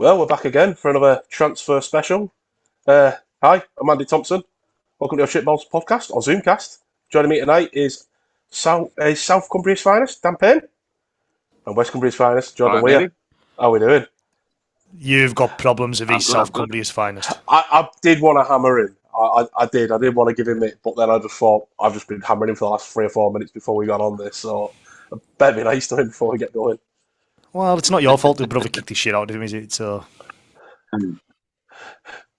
Well, we're back again for another transfer special. Hi, I'm Andy Thompson. Welcome to our Shitballs podcast or Zoomcast. Joining me tonight is South Cumbria's finest, Dan Payne, and West Cumbria's finest, Jordan Weir. How are we doing? You've got problems with his South Cumbria's finest. I did want to hammer him. I did want to give him it, but then I just thought I've just been hammering him for the last 3 or 4 minutes before we got on this, so I better be nice to him before we get going. Well, it's not your fault the brother kicked his shit out of him, is it? So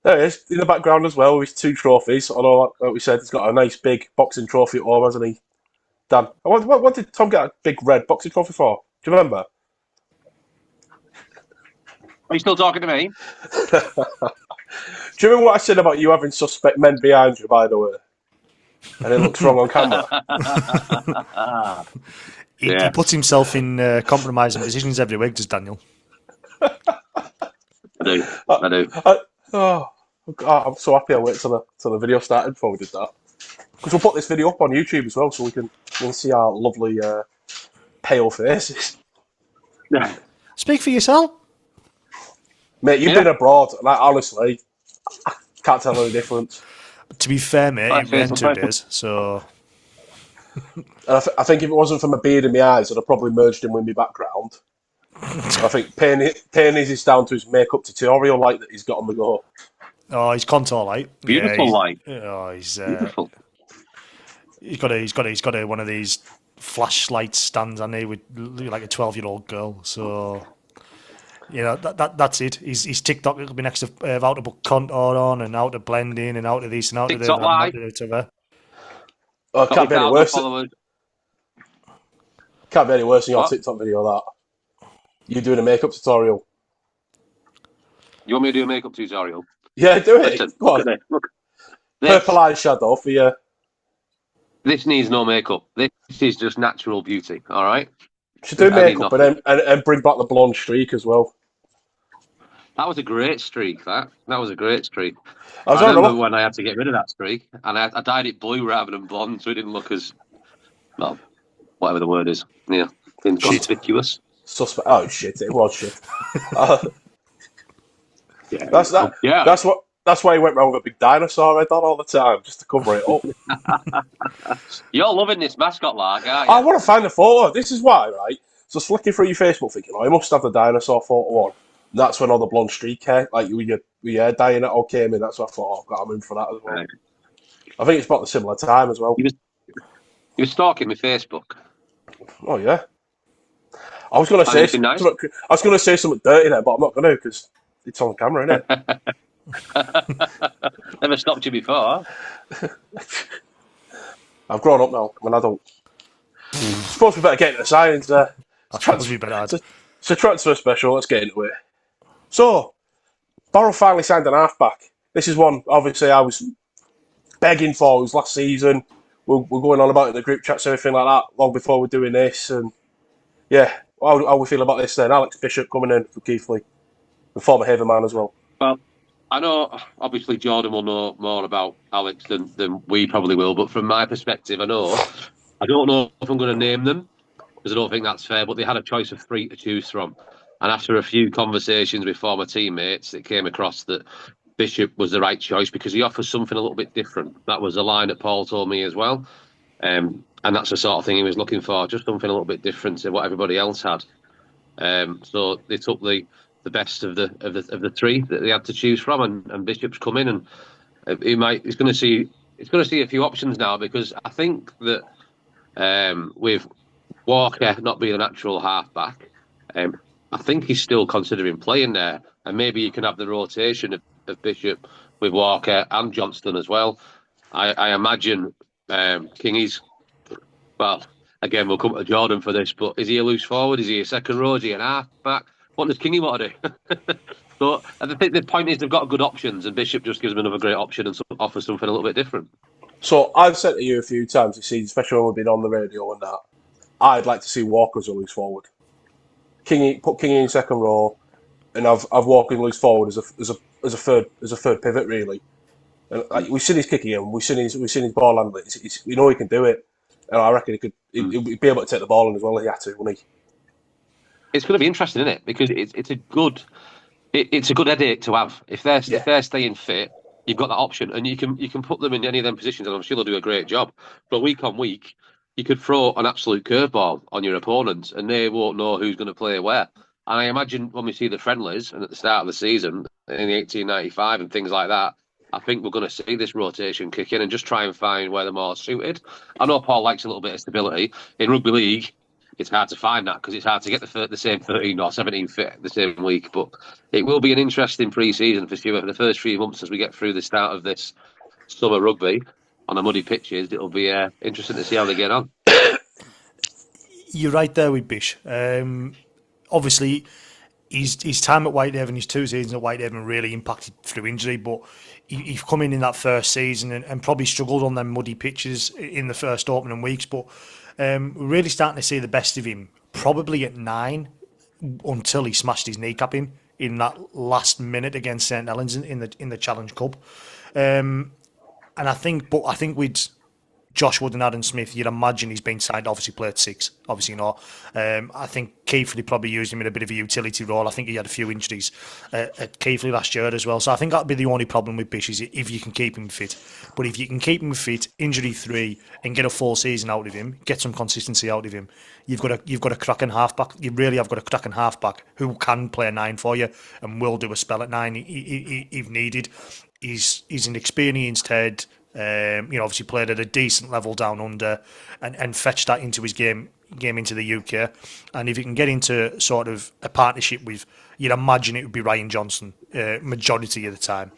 there he is, in the background as well with his 2 trophies. Although, like we said, he's got a nice big boxing trophy at home, hasn't he? Dan, what did Tom get a big red boxing trophy for? Do you remember? Are you still talking to me? Do you remember what I said about you having suspect men behind you, by the way? And it looks wrong on camera. He puts himself in compromising positions every week, does Daniel? I do. I'm so happy I waited till the video started before we did that. Because we'll put this video up on YouTube as well, so we can see our lovely pale faces. Yeah. Speak for yourself. Mate, you've been abroad, and honestly, I can't tell any difference. To be fair, mate, it rained 2 days, so... And I think if it wasn't for my beard and my eyes, I'd have probably merged him with my background. I think Payne is down to his makeup tutorial light that he's got on the go. Oh, his contour light. Beautiful light. Oh, he's beautiful. He's got one of these flashlight stands, hasn't he, with like a 12-year-old girl. So, you know, that's it. His TikTok will be next to how to put contour on and how to blend in and how to this and how to that. TikTok Oh, can't be any worse. Can't be any worse than your TikTok video. That you doing a makeup tutorial. You want me to do a makeup tutorial? Yeah, do it. Listen, go on. Look, purple eyeshadow for you. This needs no makeup. This is just natural beauty. All right. Should do makeup and bring back the blonde streak as well. That was a great streak. That was a great streak. I remember when I had to get rid of that streak, and I dyed it blue rather than blonde, so it didn't look as, well, whatever the word is. Yeah, inconspicuous. Suspect. Oh shit! It was shit. Yeah, That's why he went around with a big dinosaur head on all the time, just to cover it up. You're loving this mascot lark, aren't you? I want to find the photo. This is why, right? So flicking through your Facebook, thinking, oh, he must have the dinosaur photo on. And that's when all the blonde streak hair, like with your hair dyeing it, all came in. That's what I thought. I've got him in for that as well. Right. I think it's about the similar time as well. You were stalking my Facebook. Oh yeah. I was going to say nice? I was going to say something dirty there, but I'm not going to because it's on camera, isn't it? Never stopped you before. I've grown up now. I'm an adult. Suppose we better get into the science there. It's a transfer special. Let's get into it. So, Barrow finally signed an halfback. This is one, obviously, I was begging for. It was last season. We're going on about it in the group chats and everything like that long before we're doing this. And yeah, how we feel about this then? Alex Bishop coming in for Keithley, the former Haverman as well. Well, I know, obviously, Jordan will know more about Alex than we probably will, but from my perspective, I don't know if I'm going to name them, because I don't think that's fair, but they had a choice of 3 to choose from. And after a few conversations with former teammates, it came across that Bishop was the right choice because he offers something a little bit different. That was a line that Paul told me as well. And that's the sort of thing he was looking for, just something a little bit different to what everybody else had. So they took the best of the 3 that they had to choose from, and Bishop's come in, and he's going to see a few options now, because I think that with Walker not being a natural halfback, I think he's still considering playing there, and maybe you can have the rotation of Bishop with Walker and Johnston as well. I imagine Kingy's, well, again, we'll come to Jordan for this, but is he a loose forward? Is he a second row? Is he an halfback? What does Kingy want to do? So I think the point is they've got good options, and Bishop just gives them another great option and offers something a little bit different. So I've said to you a few times, especially when we've been on the radio and that, I'd like to see Walker as a loose forward. Put Kingy in second row, and I've Walker loose forward as a third pivot really. And like, we've seen his kicking in, we've seen his ball handling. We know he can do it, and I reckon he'd be able to take the ball in as well if he had to, wouldn't he? It's going to be interesting, isn't it? Because it's a good it's a good headache to have. If Yeah, they're staying fit, you've got that option, and you can put them in any of them positions, and I'm sure they'll do a great job. But week on week, you could throw an absolute curveball on your opponents, and they won't know who's going to play where. And I imagine when we see the friendlies and at the start of the season in the 1895 and things like that, I think we're going to see this rotation kick in and just try and find where they're more suited. I know Paul likes a little bit of stability in rugby league. It's hard to find that because it's hard to get the same 13 or 17 fit the same week. But it will be an interesting pre-season for sure. For the first 3 months as we get through the start of this summer rugby on the muddy pitches, it'll be interesting to see how they get on. You're right there with Bish. Obviously, his time at Whitehaven, his 2 seasons at Whitehaven really impacted through injury, but he's come in that first season and probably struggled on them muddy pitches in the first opening weeks, but we're really starting to see the best of him probably at 9 until he smashed his kneecap in that last minute against St Helens in the Challenge Cup. And I think with Josh Wood and Adam Smith, you'd imagine he's been signed. Obviously, played 6. Obviously, not. I think Keighley probably used him in a bit of a utility role. I think he had a few injuries at Keighley last year as well. So I think that'd be the only problem with Bish is if you can keep him fit. But if you can keep him fit, injury-free, and get a full season out of him, get some consistency out of him, you've got a cracking halfback. You really have got a cracking halfback who can play 9 for you and will do a spell at 9 if needed. He's an experienced head. Obviously played at a decent level down under, and fetched that into his game into the UK. And if you can get into sort of a partnership with, you'd imagine it would be Ryan Johnson majority of the time.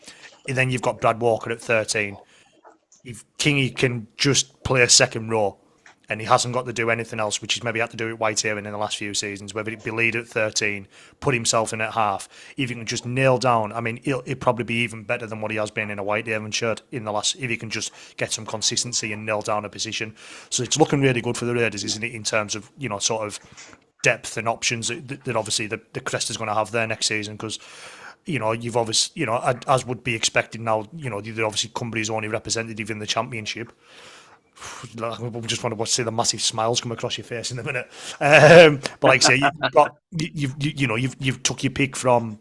And then you've got Brad Walker at 13. If Kingy can just play a second row, and he hasn't got to do anything else, which he's maybe had to do at Whitehaven in the last few seasons, whether it be lead at 13, put himself in at half, if he can just nail down, I mean, it'll probably be even better than what he has been in a Whitehaven shirt in the last, if he can just get some consistency and nail down a position. So it's looking really good for the Raiders, isn't it, in terms of, sort of depth and options that obviously the Crest is going to have there next season, because you've obviously, as would be expected now, obviously Cumbria's only representative in the Championship. I just want to see the massive smiles come across your face in a minute. But like I say, you've took your pick from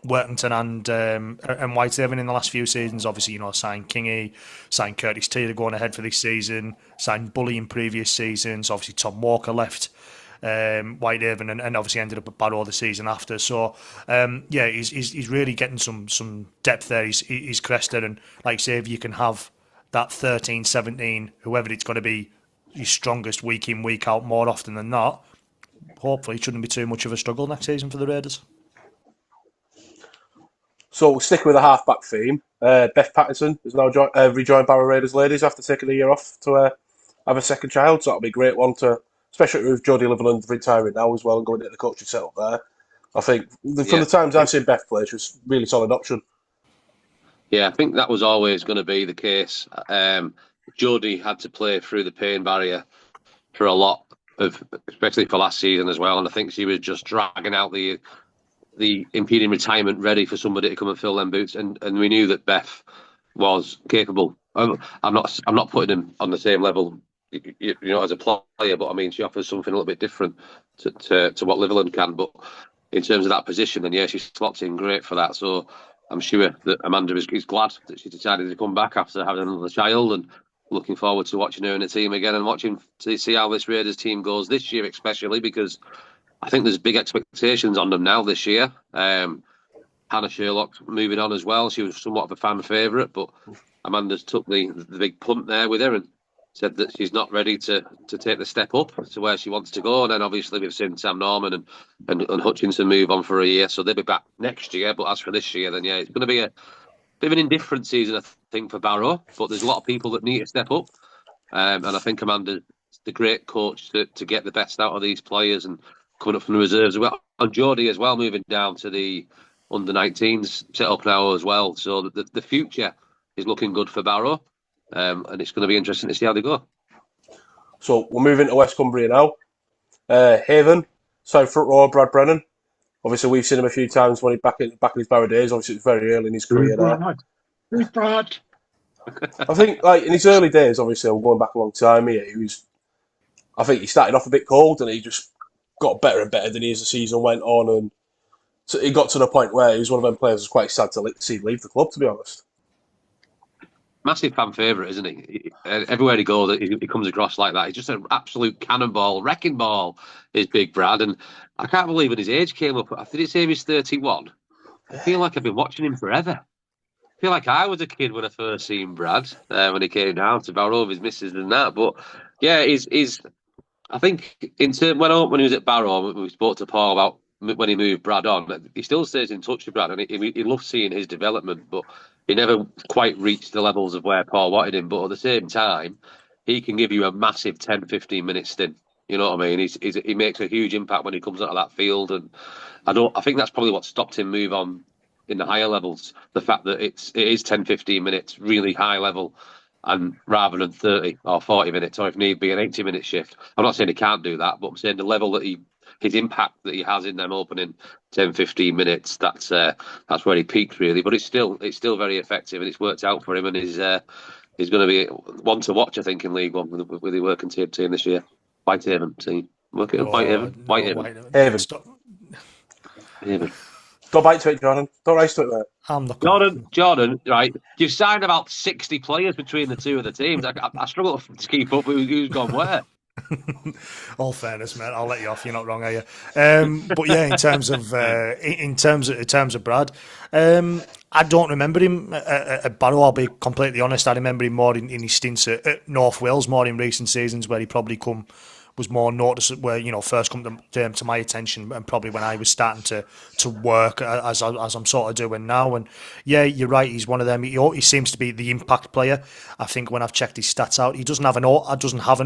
Workington and Whitehaven in the last few seasons. Obviously, signed Kingy, signed Curtis Taylor going ahead for this season, signed Bully in previous seasons. Obviously, Tom Walker left Whitehaven and obviously ended up at Barrow the season after. So he's really getting some depth there. He's Crester, and like I say, if you can have that 13, 17, whoever it's going to be, his strongest week in, week out more often than not, hopefully it shouldn't be too much of a struggle next season for the Raiders. So we'll stick with the halfback theme. Beth Pattinson has now rejoined Barrow Ladies after taking a year off to have a second child. So that'll be a great one to, especially with Jodie Liverland retiring now as well and going into the coaching setup there. I think from the times I've seen Beth play, she was a really solid option. Yeah, I think that was always going to be the case. Jodie had to play through the pain barrier for a lot of, especially for last season as well. And I think she was just dragging out the impeding retirement, ready for somebody to come and fill them boots. And we knew that Beth was capable. I'm not putting him on the same level, as a player, but I mean she offers something a little bit different to what Liverland can. But in terms of that position, then yeah, she slots in great for that. So I'm sure that Amanda is glad that she decided to come back after having another child, and looking forward to watching her in the team again and watching to see how this Raiders team goes this year, especially because I think there's big expectations on them now this year. Hannah Sherlock moving on as well. She was somewhat of a fan favourite, but Amanda's took the big punt there with her and said that she's not ready to take the step up to where she wants to go. And then obviously we've seen Sam Norman and Hutchinson move on for a year, so they'll be back next year. But as for this year, then yeah, it's going to be a bit of an indifferent season, I think, for Barrow. But there's a lot of people that need to step up, and I think Amanda's the great coach to get the best out of these players and coming up from the reserves as well. And Jodie as well, moving down to the under-19s set up now as well. So the future is looking good for Barrow. And it's going to be interesting to see how they go. So we'll move into West Cumbria now. Haven, side front row, Brad Brennan. Obviously, we've seen him a few times when he's back in his Barrow days. Obviously, it was very early in his career there. Who's Brad? I think, in his early days, obviously, I'm going back a long time here. I think he started off a bit cold, and he just got better and better than he as the season went on. And So he got to the point where he was one of them players who's quite sad to see leave the club, to be honest. Massive fan favourite, isn't he? Everywhere he goes, he comes across like that. He's just an absolute cannonball, wrecking ball, is Big Brad. And I can't believe when his age came up, I think it's he's 31. I feel like I've been watching him forever. I feel like I was a kid when I first seen Brad, when he came down to Barrow with his missus and that. But yeah, he's I think when he was at Barrow, we spoke to Paul about when he moved Brad on. He still stays in touch with Brad, and he loves seeing his development, but he never quite reached the levels of where Paul wanted him. But at the same time, he can give you a massive 10, 15-minute stint. You know what I mean? He makes a huge impact when he comes out of that field, and I think that's probably what stopped him move on in the higher levels. The fact that it is 10, 15 minutes, really high level, and rather than 30 or 40 minutes, or if need be, an 80-minute shift. I'm not saying he can't do that, but I'm saying the level that his impact that he has in them opening 10, 15 minutes, that's where he peaked really. But it's still very effective, and it's worked out for him, and he's going to be one to watch, I think, in League One with the working team this year. Whitehaven team. Whitehaven. Haven. Don't bite to it, Jordan. Don't race to it, mate. I'm not Jordan, right? You've signed about 60 players between the two of the teams. I struggle to keep up with who's gone where. All fairness, mate. I'll let you off. You're not wrong, are you? But yeah, in terms of Brad, I don't remember him at Barrow. I'll be completely honest. I remember him more in his stints at North Wales, more in recent seasons, where he probably was more noticeable, where first come to my attention, and probably when I was starting to work as I'm sort of doing now. And yeah, you're right, he's one of them. He seems to be the impact player. I think when I've checked his stats out, he doesn't have an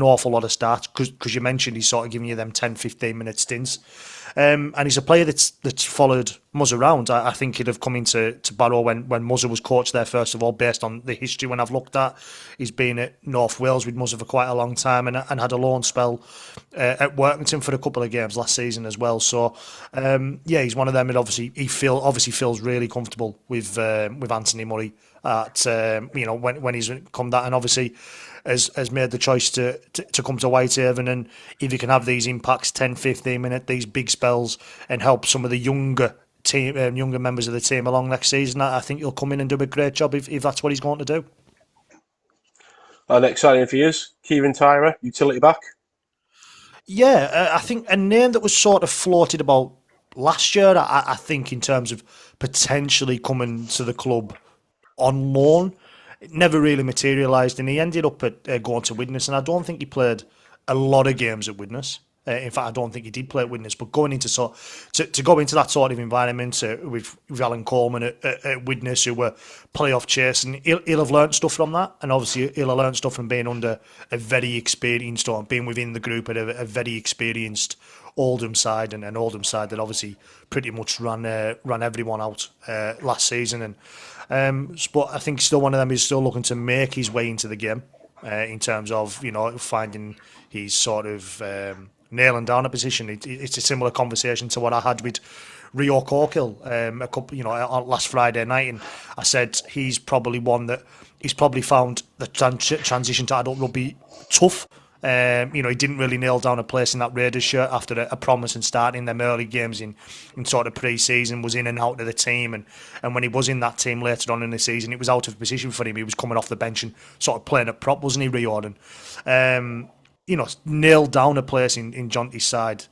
awful lot of stats, because you mentioned he's sort of giving you them 10-15 minute stints. And he's a player that's followed Muzz around. I think he'd have come into Barrow when Muzz was coach there, first of all, based on the history when I've looked at. He's been at North Wales with Muzz for quite a long time, and had a loan spell at Workington for a couple of games last season as well. So, yeah, he's one of them that obviously feels really comfortable with Anthony Murray at when he's come that, and obviously has made the choice to come to Whitehaven. And if he can have these impacts, 10-15 minute, these big spells, and help some of the younger members of the team along next season, I think he'll come in and do a great job if that's what he's going to do. Our next signing for you is Kieran Tyrer, utility back. Yeah, I think a name that was sort of floated about last year, I think, in terms of potentially coming to the club on loan. It never really materialised, and he ended up at going to Widnes, and I don't think he played a lot of games at Widnes. In fact, I don't think he did play at Widnes, but going into to go into that sort of environment with Alan Coleman at Widnes, who were playoff chasing, he'll have learnt stuff from that, and obviously he'll have learnt stuff from being under a very experienced, or being within the group at a very experienced Oldham side, and an Oldham side that obviously pretty much ran everyone out last season. And but I think still one of them is still looking to make his way into the game in terms of finding his sort of nailing down a position. It's a similar conversation to what I had with Rio Corkill a couple last Friday night, and I said he's probably one that he's probably found the transition to adult rugby tough. He didn't really nail down a place in that Raiders shirt after a promising start in them early games in sort of pre-season, was in and out of the team, and when he was in that team later on in the season, it was out of position for him. He was coming off the bench and sort of playing at prop, wasn't he, Rio? And nailed down a place in Jonty's side.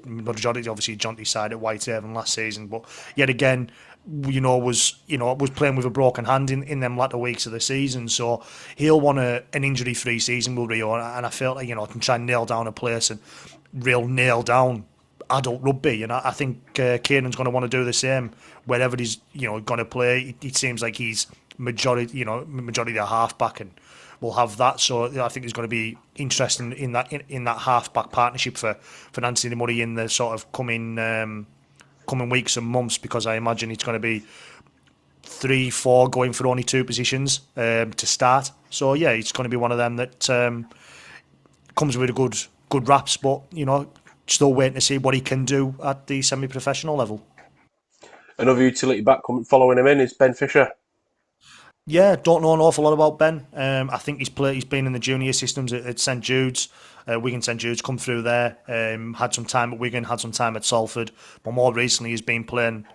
Majority obviously Jonty's side at Whitehaven last season, but yet again, was playing with a broken hand in them latter weeks of the season. So he'll want an injury-free season, will Rio, and I felt like can try and nail down a place and nail down adult rugby. And I think Kieran's going to want to do the same wherever he's going to play. It seems like he's majority of halfback, and will have that. So I think it's going to be interesting in that halfback partnership for Anthony Murray in the sort of coming weeks and months, because I imagine it's going to be 3-4 going for only 2 positions to start. So yeah, it's going to be one of them that comes with a good raps, but still waiting to see what he can do at the semi-professional level. Another utility back following him in is Ben Fisher. Yeah, don't know an awful lot about Ben. I think he's been in the junior systems at St Jude's, Wigan St Jude's, come through there. Had some time at Wigan, had some time at Salford, but more recently he's been playing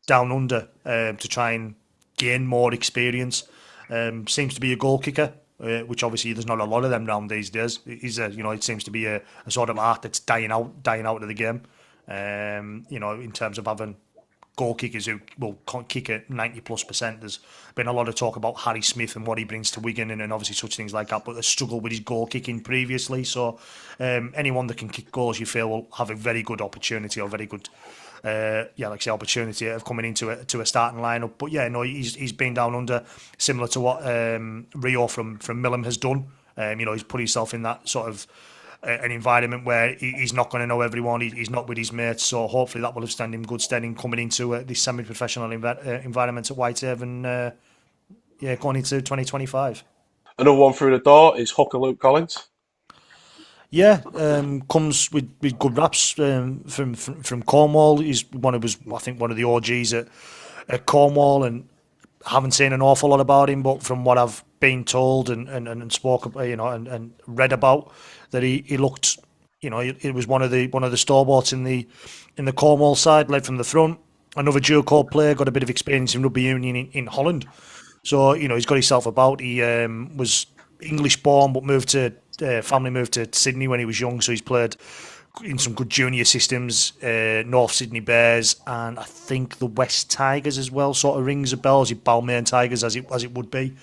down under to try and gain more experience. Seems to be a goal kicker, which obviously there's not a lot of them around these days. It seems to be a sort of art that's dying out of the game. In terms of having goal kickers who will kick at 90+%. There's been a lot of talk about Harry Smith and what he brings to Wigan and obviously such things like that, but they struggled with his goal kicking previously. So anyone that can kick goals, you feel, will have a very good opportunity or very good, opportunity of coming into a starting lineup. But yeah, no, he's been down under, similar to what Rio from Millham has done. He's put himself in that sort of an environment where he's not going to know everyone, he's not with his mates, so hopefully that will have stand him good stead in coming into this semi-professional environment at Whitehaven, going into 2025. Another one through the door is hooker Luke Collins. Yeah, comes with good raps from Cornwall. He's one of the OGs at Cornwall, and haven't seen an awful lot about him, but from what I've been told and spoke about, and read about, that he looked, it was one of the stalwarts in the Cornwall side, led from the front. Another dual code player, got a bit of experience in rugby union in Holland, so he's got himself about. He was English born, but family moved to Sydney when he was young, so he's played in some good junior systems, North Sydney Bears, and I think the West Tigers as well. Sort of rings a bell, as Balmain Tigers as it would be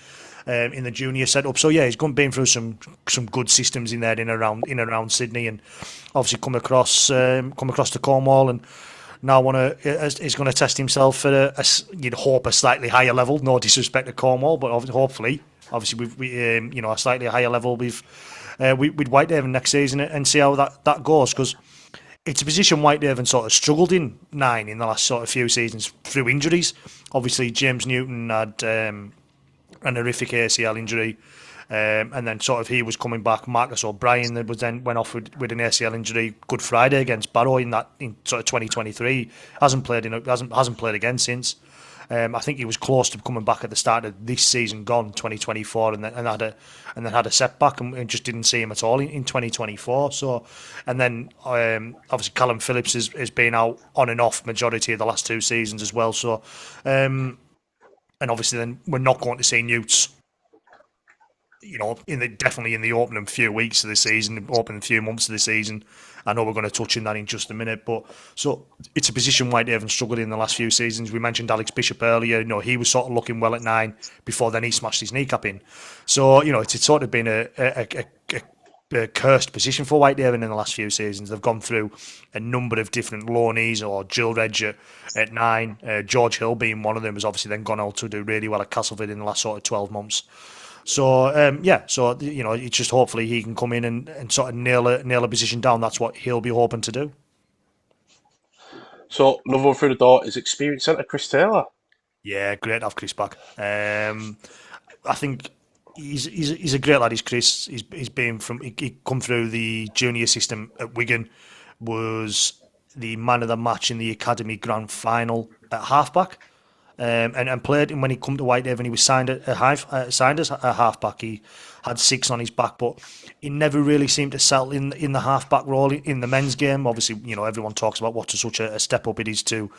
in the junior setup. So yeah, he's been through some good systems in there in around Sydney, and obviously come across to Cornwall, and now is going to test himself at you'd hope a slightly higher level. No disrespect to Cornwall, but hopefully, obviously a slightly higher level with Whitehaven next season, and see how that goes, because it's a position Whitehaven sort of struggled in the last sort of few seasons through injuries. Obviously, James Newton had an horrific ACL injury, and then sort of he was coming back. Marcus O'Brien that was then went off with an ACL injury Good Friday against Barrow in sort of 2023. Hasn't played again since. I think he was close to coming back at the start of this season gone, 2024, and then had a setback and just didn't see him at all in 2024. So, and then obviously Callum Phillips has been out on and off majority of the last two seasons as well. So, and obviously then we're not going to see Newts, definitely in the opening few weeks of the season, opening few months of the season. I know we're going to touch on that in just a minute, but so it's a position Whitehaven struggled in the last few seasons. We mentioned Alex Bishop earlier. He was sort of looking well at 9 before then he smashed his kneecap in. So it's sort of been a cursed position for Whitehaven in the last few seasons. They've gone through a number of different loanees, or Jill Redge at 9, George Hill being one of them, has obviously then gone on to do really well at Castleford in the last sort of 12 months. So it's just hopefully he can come in and sort of nail a position down. That's what he'll be hoping to do. So another one through the door is experienced centre Chris Taylor. Yeah, great to have Chris back. I think he's a great lad. He's Chris. He's been he come through the junior system at Wigan, was the man of the match in the academy grand final at halfback. And played, and when he come to Whitehaven, he was signed as a halfback. He had 6 on his back, but he never really seemed to settle in the halfback role in the men's game. Obviously, everyone talks about what such a step up it is to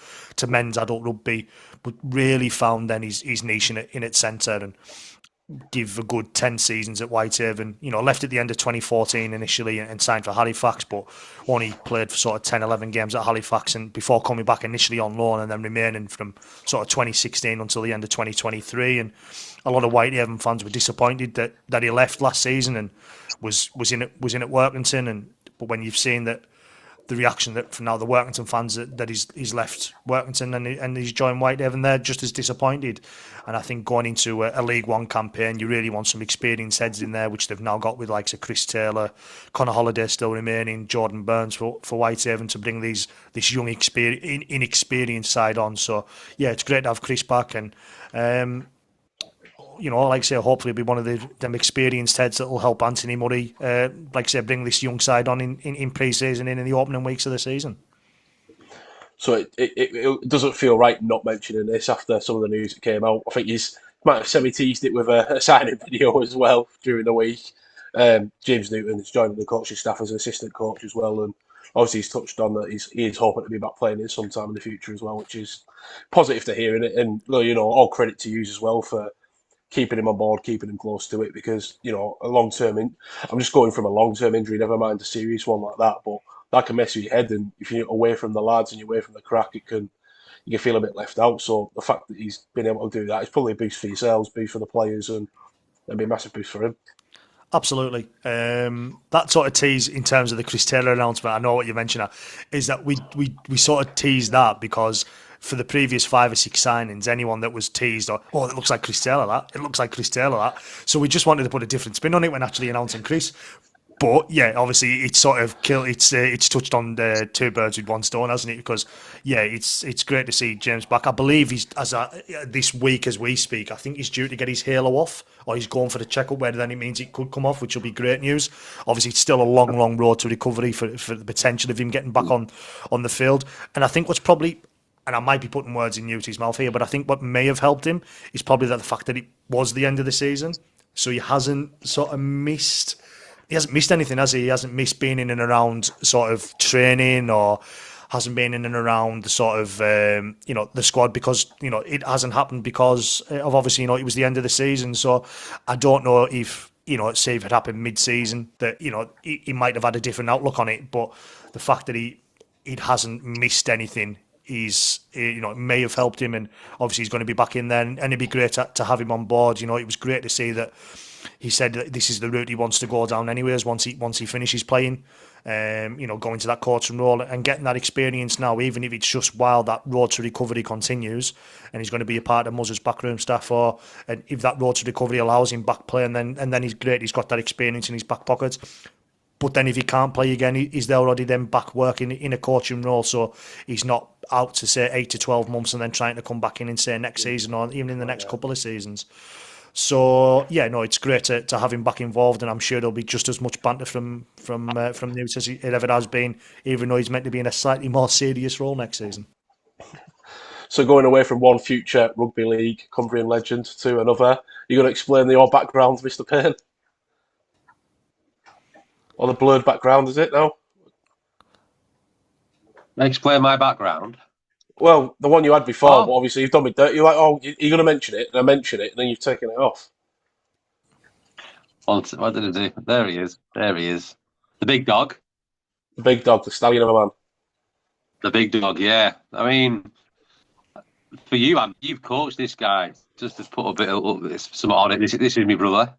men's adult rugby, but really found then his niche in its centre, and give a good 10 seasons at Whitehaven. Left at the end of 2014 initially and signed for Halifax, but only played for sort of 10, 11 games at Halifax, and before coming back initially on loan and then remaining from sort of 2016 until the end of 2023. And a lot of Whitehaven fans were disappointed that he left last season and was in at Workington. But when you've seen that the reaction that from now the Workington fans that he's left Workington and he's joined Whitehaven, they're just as disappointed. And I think going into a League One campaign, you really want some experienced heads in there, which they've now got with likes of Chris Taylor, Connor Holliday still remaining, Jordan Burns for Whitehaven, to bring this young inexperienced side on. So yeah, it's great to have Chris back, and like I say, hopefully be one of them experienced heads that will help Anthony Murray, like I say, bring this young side on in pre-season and in the opening weeks of the season. So it doesn't feel right not mentioning this after some of the news that came out. I think he's might have semi-teased it with a signing video as well during the week. James Newton is joining the coaching staff as an assistant coach as well, and obviously he's touched on that he is hoping to be back playing it sometime in the future as well, which is positive to hear. And all credit to you as well for keeping him on board, keeping him close to it, because a long term. I'm just going from a long term injury, never mind a serious one like that, but that can mess with your head. And if you're away from the lads and you're away from the crack, you can feel a bit left out. So the fact that he's been able to do that is probably a boost for yourselves, boost for the players, and it'll be a massive boost for him. Absolutely. That sort of tease in terms of the Chris Taylor announcement, I know what you mentioned, is that we sort of teased that because for the previous 5 or 6 signings, anyone that was teased, it looks like Chris Taylor, that. So we just wanted to put a different spin on it when actually announcing Chris. But yeah, obviously it's sort of it's touched on 2 birds with 1 stone, hasn't it? Because yeah, it's great to see James back. I believe he's this week as we speak. I think he's due to get his halo off, or he's going for the checkup. Where then it means it could come off, which will be great news. Obviously, it's still a long road to recovery for the potential of him getting back on the field. And I think what's probably, and I might be putting words in Newty's mouth here, but I think what may have helped him is probably the fact that it was the end of the season, so he hasn't sort of missed. He hasn't missed anything, has he? He hasn't missed being in and around sort of training, or hasn't been in and around the sort of the squad, because it hasn't happened because of obviously it was the end of the season. So I don't know if say if it happened mid-season that he might have had a different outlook on it. But the fact that he hasn't missed anything is it may have helped him, and obviously he's going to be back in there, and it'd be great to have him on board. It was great to see that. He said that this is the route he wants to go down anyways once he finishes playing, going to that coaching role and getting that experience now, even if it's just while that road to recovery continues, and he's going to be a part of Muzz's backroom staff, and if that road to recovery allows him back playing, then he's great, he's got that experience in his back pocket. But then if he can't play again, he's already then back working in a coaching role, so he's not out to say 8 to 12 months and then trying to come back in and say next season or even in the next couple of seasons. So yeah, no, it's great to have him back involved, and I'm sure there'll be just as much banter from Newt as it ever has been, even though he's meant to be in a slightly more serious role next season. So going away from one future rugby league Cumbrian legend to another, you're going to explain your background, Mr. Payne? Or the blurred background, is it now? Explain my background. Well, the one you had before, but obviously you've done me dirty. You're like, you're going to mention it, and I mention it, and then you've taken it off. What did I do? There he is. The big dog. The big dog, the stallion of a man. The big dog, yeah. I mean, for you, you've coached this guy. Just to put a bit of some on it. This is my brother,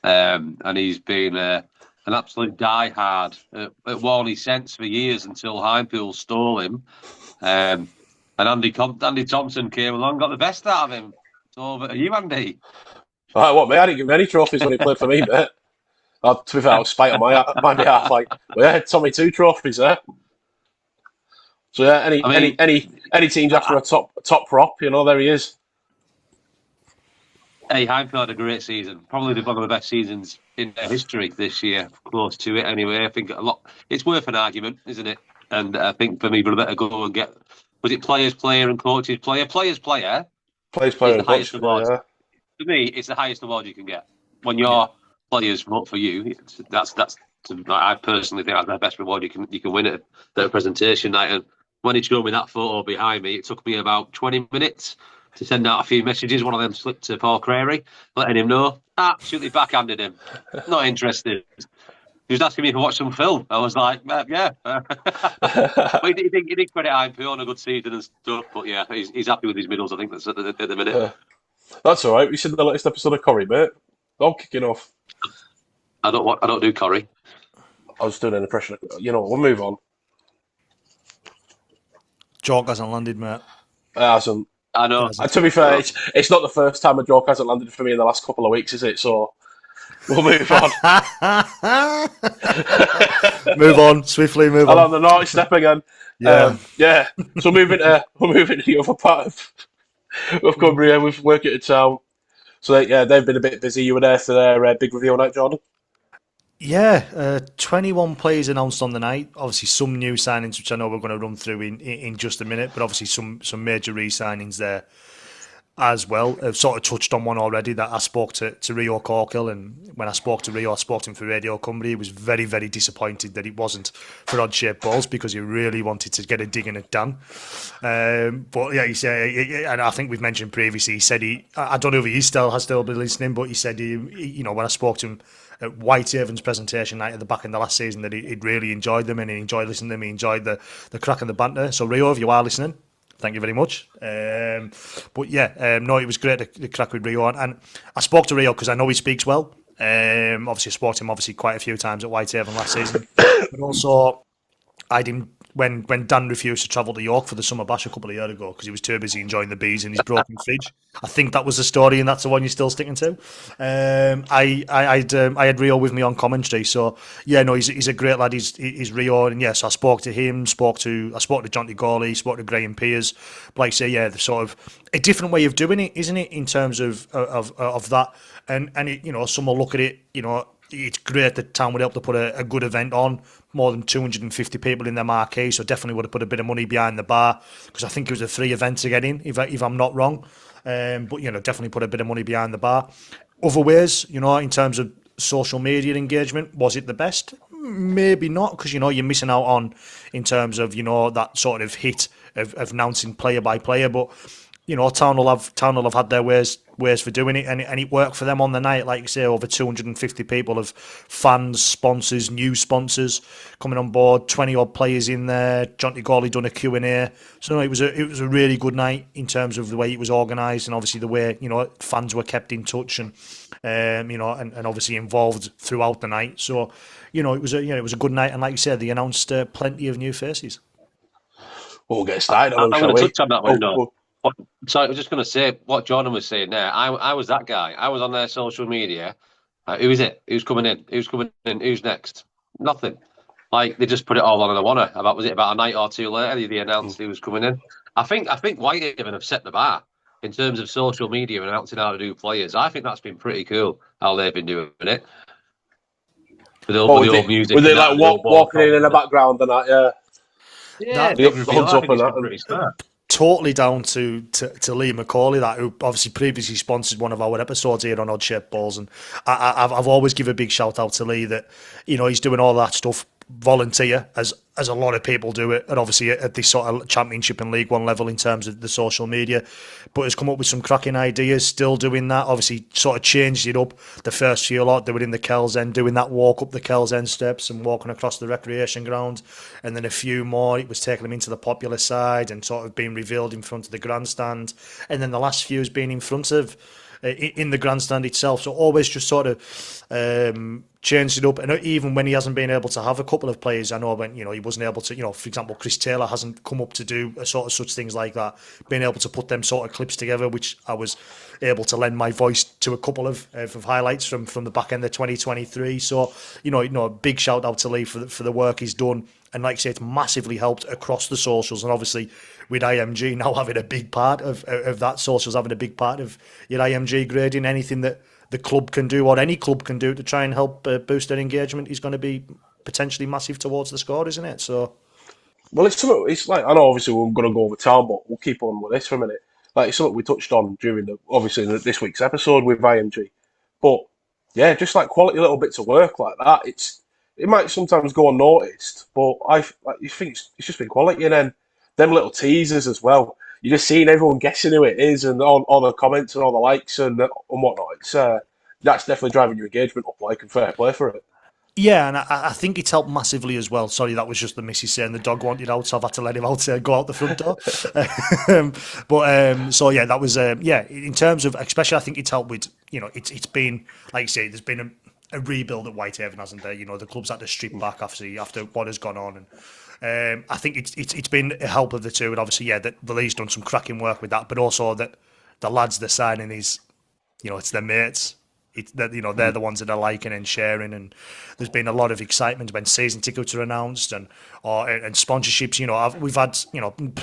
and he's been an absolute diehard at Warney Sense for years until Highpool stole him. And Andy Thompson came along, got the best out of him. It's over to you, Andy. Right, what, mate? I didn't give him any trophies when he played for me, mate. To be fair, I was spite on my behalf. Tommy 2 trophies there. So yeah, any teams after a top prop, there he is. Hey, Highfield had a great season. Probably one of the best seasons in their history this year. Close to it, anyway. I think it's worth an argument, isn't it? And I think for me, we'd better go and get. Was it players, player, and coaches, player? Players, player. Players, player, and coaches. Yeah. For me, it's the highest award you can get. When your players vote for you, I personally think that's the best reward you can win at a presentation night. And when he showed me that photo behind me, it took me about 20 minutes to send out a few messages. One of them slipped to Paul Crary, letting him know. Absolutely backhanded him. Not interested. He was asking me to watch some film. I was like, yeah. But he did credit IMP on a good season and stuff. But yeah, he's happy with his middles. I think that's at the minute. That's all right. We said the latest episode of Corrie, mate. I'm kicking off. I don't do Corrie. I was doing an impression. We'll move on. Joke hasn't landed, mate. It hasn't. I know. And to be fair, it's not the first time a joke hasn't landed for me in the last couple of weeks, is it? So we'll move on. Move on swiftly. Move on. I'm on the naughty step again. Yeah. So we're moving to the other part of Cumbria. We've worked at town. So they've been a bit busy. You were there for their big reveal night, Jordan. Yeah, 21 players announced on the night. Obviously, some new signings, which I know we're going to run through in just a minute, but obviously some major re-signings there. as well. I've sort of touched on one already that I spoke to Rio Corkill, and when I spoke to Rio, I spoke to him for Radio Cumbria. He was very, very disappointed that it wasn't for Odd Shaped Balls because he really wanted to get a dig in at Dan. But yeah, he said, and I think we've mentioned previously, he said I don't know if he has still been listening, but he said when I spoke to him at Whitehaven's presentation night at the back in the last season, that he'd really enjoyed them and he enjoyed listening to them. He enjoyed the crack and the banter. So Rio, if you are listening, thank you very much. But yeah, no, it was great to crack with Rio. And I spoke to Rio because I know he speaks well. Obviously, I spoke to him quite a few times at Whitehaven last season. But also, I didn't. When Dan refused to travel to York for the summer bash a couple of years ago because he was too busy enjoying the bees in his broken fridge. I think that was the story, and that's the one you're still sticking to. I had Rio with me on commentary, so yeah, no, he's a great lad. He's Rio, and yes, I spoke to him. I spoke to Jonty Gawley, spoke to Graham Pearce. But like I say, yeah, the sort of a different way of doing it, isn't it? In terms of that, and it, some will look at it, it's great that Town would help to put a good event on, more than 250 people in their marquee, so definitely would have put a bit of money behind the bar, because I think it was a 3 event to get in, if I'm not wrong. But, definitely put a bit of money behind the bar. Other ways, in terms of social media engagement, was it the best? Maybe not, because, you're missing out on, in terms of, that sort of hit of announcing player by player, but... Town will have had their ways for doing it, and it worked for them on the night. Like you say, over 250 people of fans, sponsors, new sponsors coming on board, 20 odd players in there. Jonty Gawley done a Q&A, so no, it was a really good night in terms of the way it was organised, and obviously the way fans were kept in touch and and obviously involved throughout the night. So it was a good night, and like you said, they announced plenty of new faces. We'll get started. I'm going to touch on that one. So I was just going to say what Jordan was saying there. I was that guy. I was on their social media. Who is it? Who's coming in? Who's coming in? Who's next? Nothing. Like they just put it all on in a wanna. About a night or two later they announced who was coming in. I think Whitehaven have set the bar in terms of social media and announcing how to do players. I think that's been pretty cool how they've been doing it. With the old music. Were they like walking in the background and that? Yeah. The hoods up and that. Pretty smart. Totally down to Lee McCauley, that who obviously previously sponsored one of our episodes here on Odd Shaped Balls, and I've always give a big shout out to Lee that he's doing all that stuff volunteer as a lot of people do it, and obviously at this sort of Championship and League One level in terms of the social media, but has come up with some cracking ideas, still doing that. Obviously sort of changed it up. The first few lot, they were in the Kells End doing that walk up the Kells End steps and walking across the recreation ground, and then a few more it was taking them into the popular side and sort of being revealed in front of the grandstand, and then the last few has been in front of in the grandstand itself. So always just sort of changed it up, and even when he hasn't been able to have a couple of players, I know when he wasn't able to, for example, Chris Taylor hasn't come up to do such things like that, being able to put them sort of clips together, which I was able to lend my voice to a couple of highlights from the back end of 2023. So a big shout out to Lee for the work he's done, and like I say, it's massively helped across the socials, and obviously with IMG now having a big part of that, socials having a big part of your IMG grading, anything that the club can do or any club can do to try and help boost their engagement is going to be potentially massive towards the score, isn't it? So, well, it's like, I know obviously we're going to go over Town, but we'll keep on with this for a minute. Like it's something we touched on during this week's episode with IMG, but yeah, just like quality little bits of work like that. It might sometimes go unnoticed, but you think it's just been quality, and then them little teasers as well. You're just seeing everyone guessing who it is, and all the comments and all the likes and whatnot. It's that's definitely driving your engagement up, and fair play for it. Yeah, and I think it's helped massively as well. Sorry, that was just the missus saying the dog wanted out, so I've had to let him out to go out the front door. So yeah, that was in terms of, especially I think it's helped with, it's been, like you say, there's been a rebuild at Whitehaven, hasn't there? The club's had to strip back after what has gone on, and I think it's been a help of the two, and obviously that the Lee's done some cracking work with that, but also that the lads they're signing is, it's their mates. They're the ones that are liking and sharing, and there's been a lot of excitement when season tickets are announced and sponsorships. We've had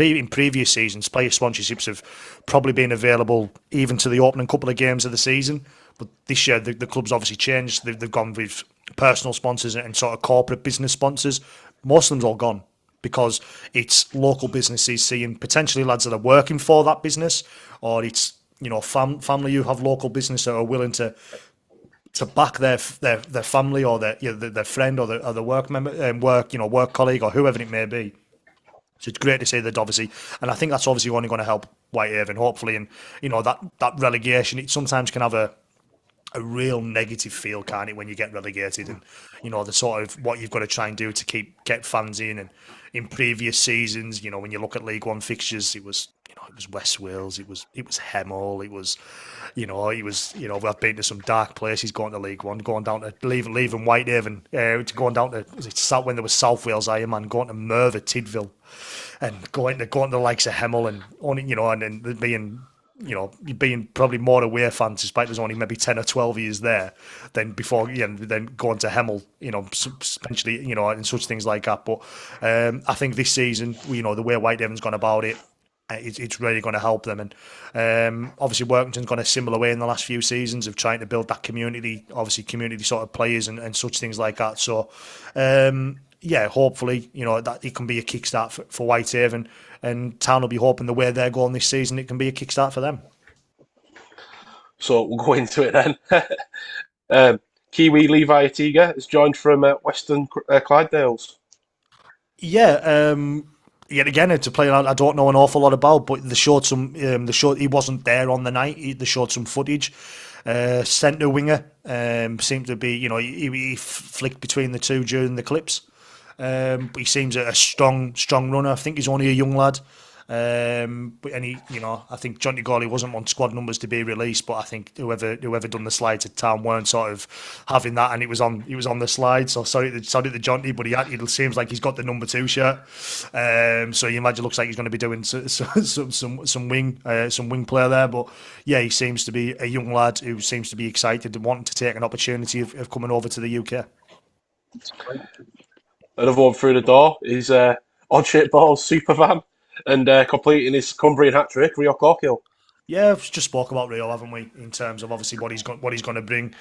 in previous seasons, player sponsorships have probably been available even to the opening couple of games of the season. But this year the club's obviously changed. They've gone with personal sponsors and sort of corporate business sponsors. Most of them's all gone because it's local businesses seeing potentially lads that are working for that business, or it's family who have local business that are willing to back their family or their friend or the work member, work colleague or whoever it may be. So it's great to see that, obviously, and I think that's obviously only going to help Whitehaven, hopefully. And that relegation, it sometimes can have a real negative feel, can't it, when you get relegated, and the sort of what you've got to try and do to get fans in. And in previous seasons, when you look at League One fixtures, it was West Wales, it was Hemel, it was we've been to some dark places going to League One, going down to leaving Whitehaven, going down to when there was South Wales Ironman, going to Merthyr Tydfil, and going to the likes of Hemel, and only and being probably more away fans, despite there's only maybe 10 or 12 years there, than before, then going to Hemel, potentially, and such things like that. But I think this season, the way Whitehaven's gone about it, it's really going to help them. And obviously Workington's gone a similar way in the last few seasons of trying to build that community sort of players and such things like that. So hopefully that it can be a kickstart for Whitehaven, and Town will be hoping the way they're going this season, it can be a kickstart for them. So we'll go into it then. Kiwi Levi Atiga has joined from Western Clydesdales. Yet again, it's a player I don't know an awful lot about, but they showed some. He wasn't there on the night. They showed some footage. Centre winger seemed to be. He flicked between the two during the clips. But he seems a strong runner. I think he's only a young lad. I think Johnny Gawley wasn't on squad numbers to be released, but I think whoever done the slides at Town weren't sort of having that, and he was on the slide. So sorry to Johnny, but it seems like he's got the number 2 shirt. So you imagine, looks like he's going to be doing some wing player there. But yeah, he seems to be a young lad who seems to be excited and wanting to take an opportunity of coming over to the UK. Another one through the door is odd-shaped balls supervan, and completing his Cumbrian hat-trick, Rio Corkill. Yeah, we've just spoke about Rio, haven't we, in terms of obviously what he's going to bring.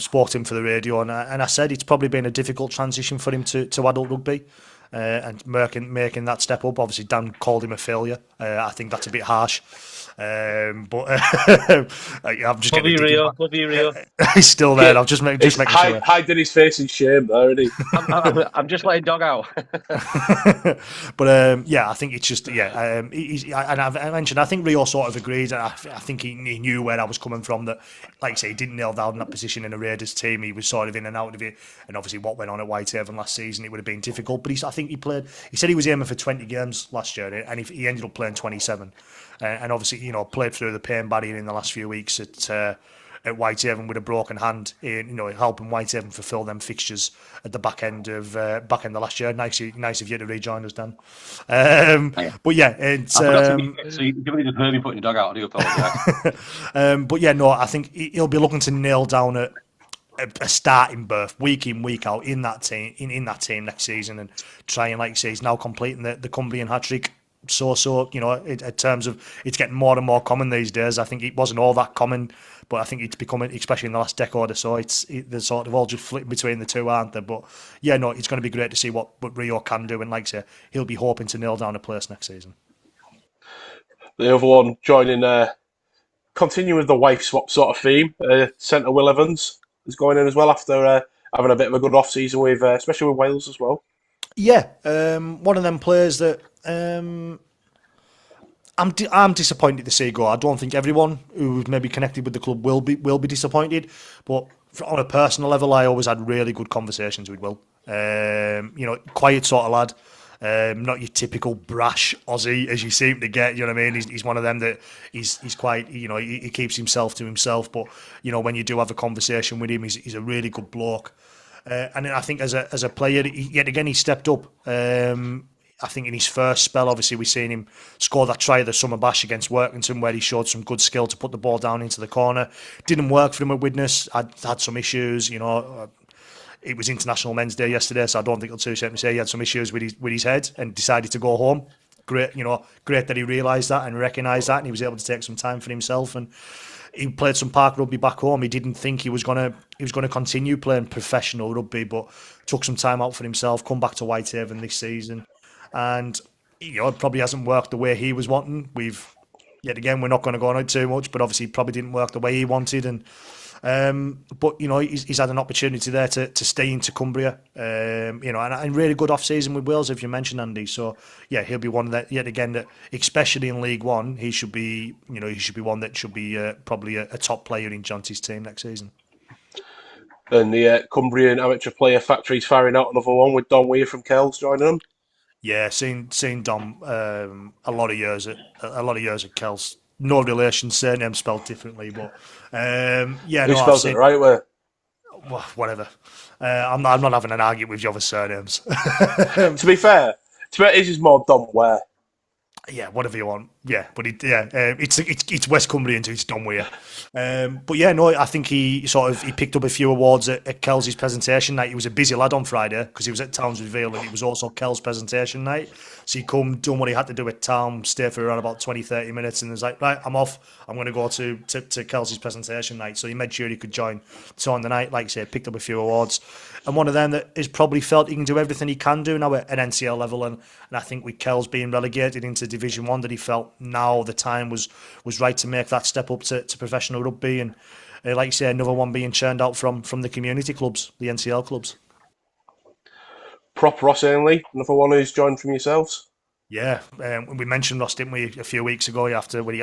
Spoke to him for the radio, and I said it's probably been a difficult transition for him to adult rugby, and making that step up. Obviously, Dan called him a failure. I think that's a bit harsh. But I'm just getting Rio. He's still there. I'm just making sure. Hiding his face in shame, though, isn't he? I'm just letting dog out. But I think it's just and I mentioned, I think Rio sort of agreed. I think he knew where I was coming from. That, like I say, he didn't nail down that position in a Raiders team. He was sort of in and out of it. And obviously, what went on at Whitehaven last season, it would have been difficult. But I think he played. He said he was aiming for 20 games last year, and he ended up playing 27. And obviously, played through the pain barrier in the last few weeks at Whitehaven with a broken hand, helping Whitehaven fulfil them fixtures at the back end of last year. Nice of you to rejoin us, Dan. But yeah, it's so you don't need to hear me putting your dog out. I do apologise. But yeah, no, I think he'll be looking to nail down a starting berth week in, week out in that team next season, and try and, like you say, he's now completing the Cumbrian hat-trick. In terms of, it's getting more and more common these days. I think it wasn't all that common, but I think it's becoming, especially in the last decade or so, they're sort of all just flipping between the two, aren't they? But yeah, no, it's going to be great to see what Rio can do, and like I say, he'll be hoping to nail down a place next season. The other one joining, continuing with the wife swap sort of theme, centre Will Evans is going in as well after having a bit of a good off season with, especially with Wales as well. Yeah, one of them players that I'm disappointed to see go. I don't think everyone who's maybe connected with the club will be disappointed, but on a personal level, I always had really good conversations with Will. Quiet sort of lad, not your typical brash Aussie as you seem to get. You know what I mean? He's one of them that he's quite. He keeps himself to himself, but when you do have a conversation with him, he's a really good bloke. And I think as a player, yet again, he stepped up. I think in his first spell, obviously, we've seen him score that try at the Summer Bash against Workington, where he showed some good skill to put the ball down into the corner. Didn't work for him at Widnes. Had some issues. It was International Men's Day yesterday, so I don't think it'll too shame to say he had some issues with his head and decided to go home. Great that he realised that and recognised that, and he was able to take some time for himself. And he played some park rugby back home. He didn't think he was gonna continue playing professional rugby, but took some time out for himself. Come back to Whitehaven this season, and it probably hasn't worked the way he was wanting. We've yet again, we're not going to go on it too much, but obviously it probably didn't work the way he wanted. And but he's had an opportunity there to stay into Cumbria, and really good off season with Wales, if you mentioned, Andy. So yeah, he'll be one that yet again that, especially in League One, he should be one that should be probably a top player in Jonty's team next season. And the Cumbrian Amateur Player Factory's firing out another one with Don Weir from Kells joining them. Yeah, seen Dom a lot of years at Kells. No relation, surname spelled differently, but Who spells it the right way? Well, whatever. I'm not having an argument with you over surnames. To be fair, his is more Dom Ware. Yeah, whatever you want. Yeah, but it's West Cumbrian, so it's Don Weir. But yeah, no, I think he picked up a few awards at Kells' presentation night. He was a busy lad on Friday because he was at Town's Reveal and it was also Kells' presentation night. So he done what he had to do at Town, stay for around about 20-30 minutes, and was like, right, I'm off. I'm going to go to Kells' presentation night. So he made sure he could join the night. Like I say, picked up a few awards. And one of them that has probably felt he can do everything he can do now at NCL level. And I think with Kells being relegated into Division 1, that he felt now the time was right to make that step up to professional rugby. And like you say, another one being churned out from the community clubs, the NCL clubs. Prop Ross Ainley, another one who's joined from yourselves. Yeah, we mentioned Ross, didn't we, a few weeks ago after he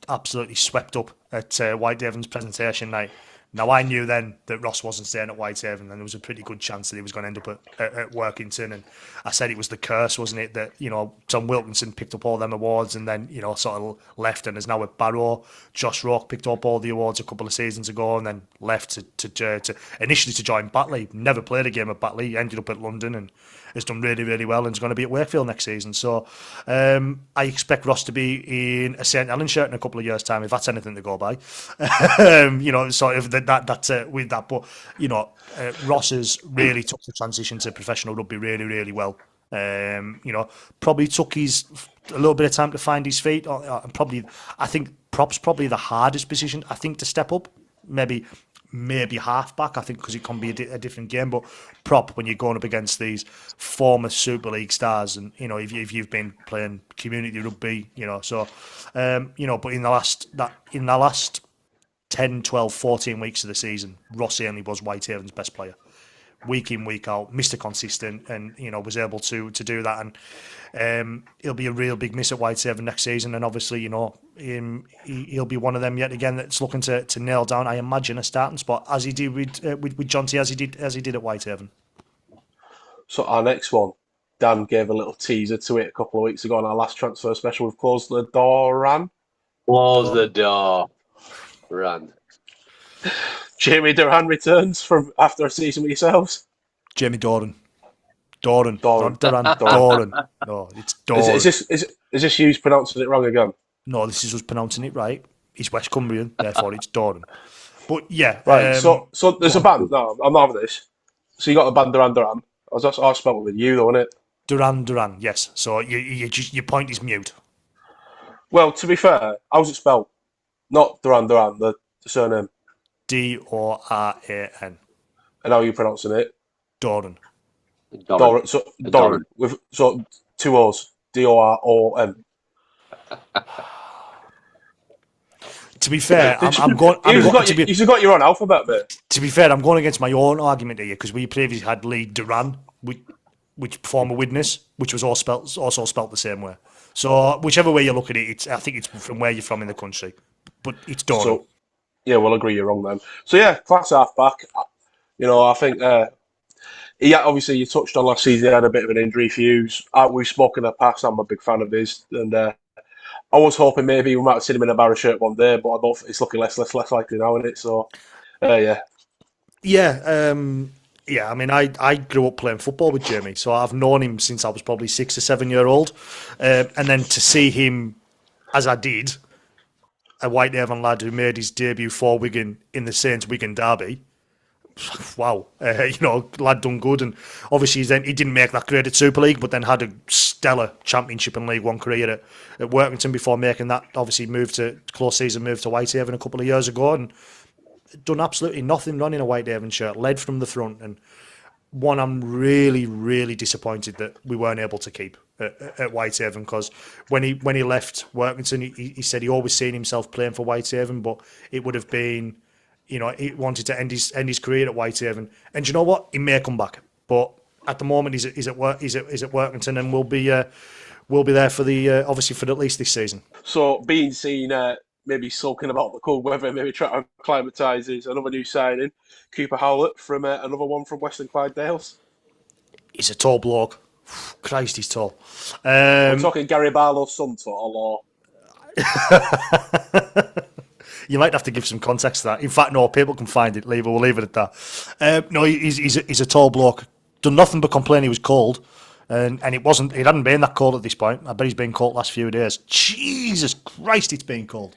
absolutely swept up at Whitehaven's presentation night. Now, I knew then that Ross wasn't staying at Whitehaven, and there was a pretty good chance that he was going to end up at Workington. And I said it was the curse, wasn't it, that, Tom Wilkinson picked up all them awards and then, sort of left and is now at Barrow. Josh Rourke picked up all the awards a couple of seasons ago and then left to initially to join Batley. Never played a game at Batley, ended up at London and has done really, really well and is going to be at Wakefield next season. So I expect Ross to be in a St. Helens shirt in a couple of years' time, if that's anything to go by. Sort of that's with that. But, Ross has really took the transition to professional rugby really, really well. Probably took a little bit of time to find his feet. I think prop's probably the hardest position, I think, to step up. Maybe halfback, I think, because it can be a different game. But prop, when you're going up against these former Super League stars, and if you've been playing community rugby, but in the last 10, 12, 14 weeks of the season, Ross Ainley was Whitehaven's best player. Week in, week out, Mr. Consistent, and was able to do that. And he'll be a real big miss at Whitehaven next season. And obviously, he'll be one of them yet again that's looking to nail down, I imagine, a starting spot as he did with Jonty, as he did at Whitehaven. So our next one, Dan gave a little teaser to it a couple of weeks ago on our last transfer special. We've closed the door, Ran. Close the door, Ran. Jamie Duran returns from after a season with yourselves. Jamie Doran. Not Duran. Doran. No, it's Doran. Is this you pronouncing it wrong again? No, this is us pronouncing it right. He's West Cumbrian, therefore it's Doran. But yeah. Right, so there's a band. No, I'm not having this. So you got the band Duran. I spelled it with you, though, isn't it? Duran, yes. So your point is mute. Well, to be fair, how's it spelled? Not Duran, the surname. Doran. And how are you pronouncing it? Doran. Doran. With two O's. Doron. To be fair, I'm going. You've got your own alphabet, mate. To be fair, I'm going against my own argument here because we previously had Lee Duran, which former Widnes, which was also spelt the same way. So whichever way you look at it, I think it's from where you're from in the country, but it's Doran. So, yeah, we'll agree you're wrong then. So yeah, class half-back. I think obviously you touched on last season, he had a bit of an injury fuse. We've spoken in the past, I'm a big fan of his. And I was hoping maybe we might have seen him in a Barrow shirt one day, but it's looking less likely now, isn't it? So, yeah. Yeah, I mean, I grew up playing football with Jamie, so I've known him since I was probably 6 or 7 years old. And then to see him, as I did, a Whitehaven lad who made his debut for Wigan in the Saints Wigan derby. Wow, lad done good, and obviously he didn't make that grade at Super League, but then had a stellar Championship and League One career at Workington before making that obviously move to Whitehaven a couple of years ago, and done absolutely nothing wrong in a Whitehaven shirt, led from the front, and one I'm really, really disappointed that we weren't able to keep at Whitehaven, because when he left Workington, he said he always seen himself playing for Whitehaven, but it would have been, he wanted to end his career at Whitehaven. And you know what? He may come back, but at the moment he's at Workington, and we'll be there for the obviously for at least this season. So being seen maybe sulking about the cold weather, maybe trying to acclimatise is another new signing. Cooper Howlett from another one from Western Clydesdales. He's a tall bloke. Christ, he's tall. We're talking Gary Barlow's son tall, or you might have to give some context to that. In fact, no, people can find it. We'll leave it at that. No, he's a tall bloke. Done nothing but complain he was cold. And it hadn't been that cold at this point. I bet he's been cold the last few days. Jesus Christ, it's been cold.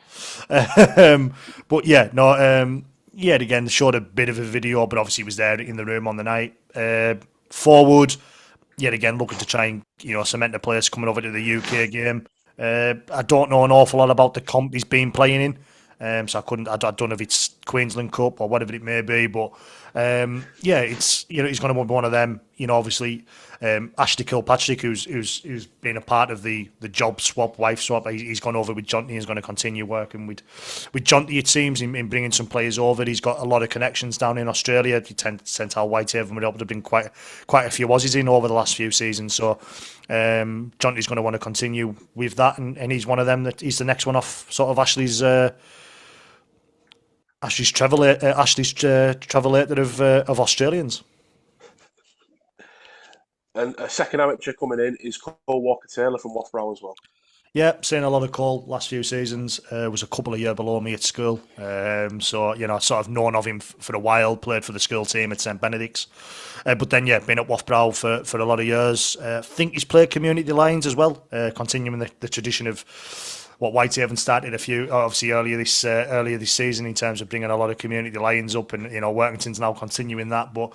But yeah, no, yet again, they showed a bit of a video, but obviously he was there in the room on the night. Forward, yet again, looking to try and, cement a place coming over to the UK game. I don't know an awful lot about the comp he's been playing in. So I don't know if it's Queensland Cup or whatever it may be, but it's he's going to be one of them. Obviously Ashley Kilpatrick, who's been a part of the job swap, wife swap. He's gone over with Jonty and is going to continue working with Jonty. It seems in bringing some players over. He's got a lot of connections down in Australia. He sent our Whitehaven would have been quite a few Aussies in over the last few seasons. So Jonty's going to want to continue with that, and he's one of them that he's the next one off sort of Ashley's travelator of Australians. And a second amateur coming in is Cole Walker-Taylor from Loughborough as well. Yeah, seen a lot of Cole last few seasons. Was a couple of years below me at school. So, I've sort of known of him for a while, played for the school team at St Benedict's. But then, been at Loughborough for a lot of years. I think he's played community lines as well, continuing the tradition of what Whitehaven started obviously earlier this season in terms of bringing a lot of community lions up, and Workington's now continuing that. But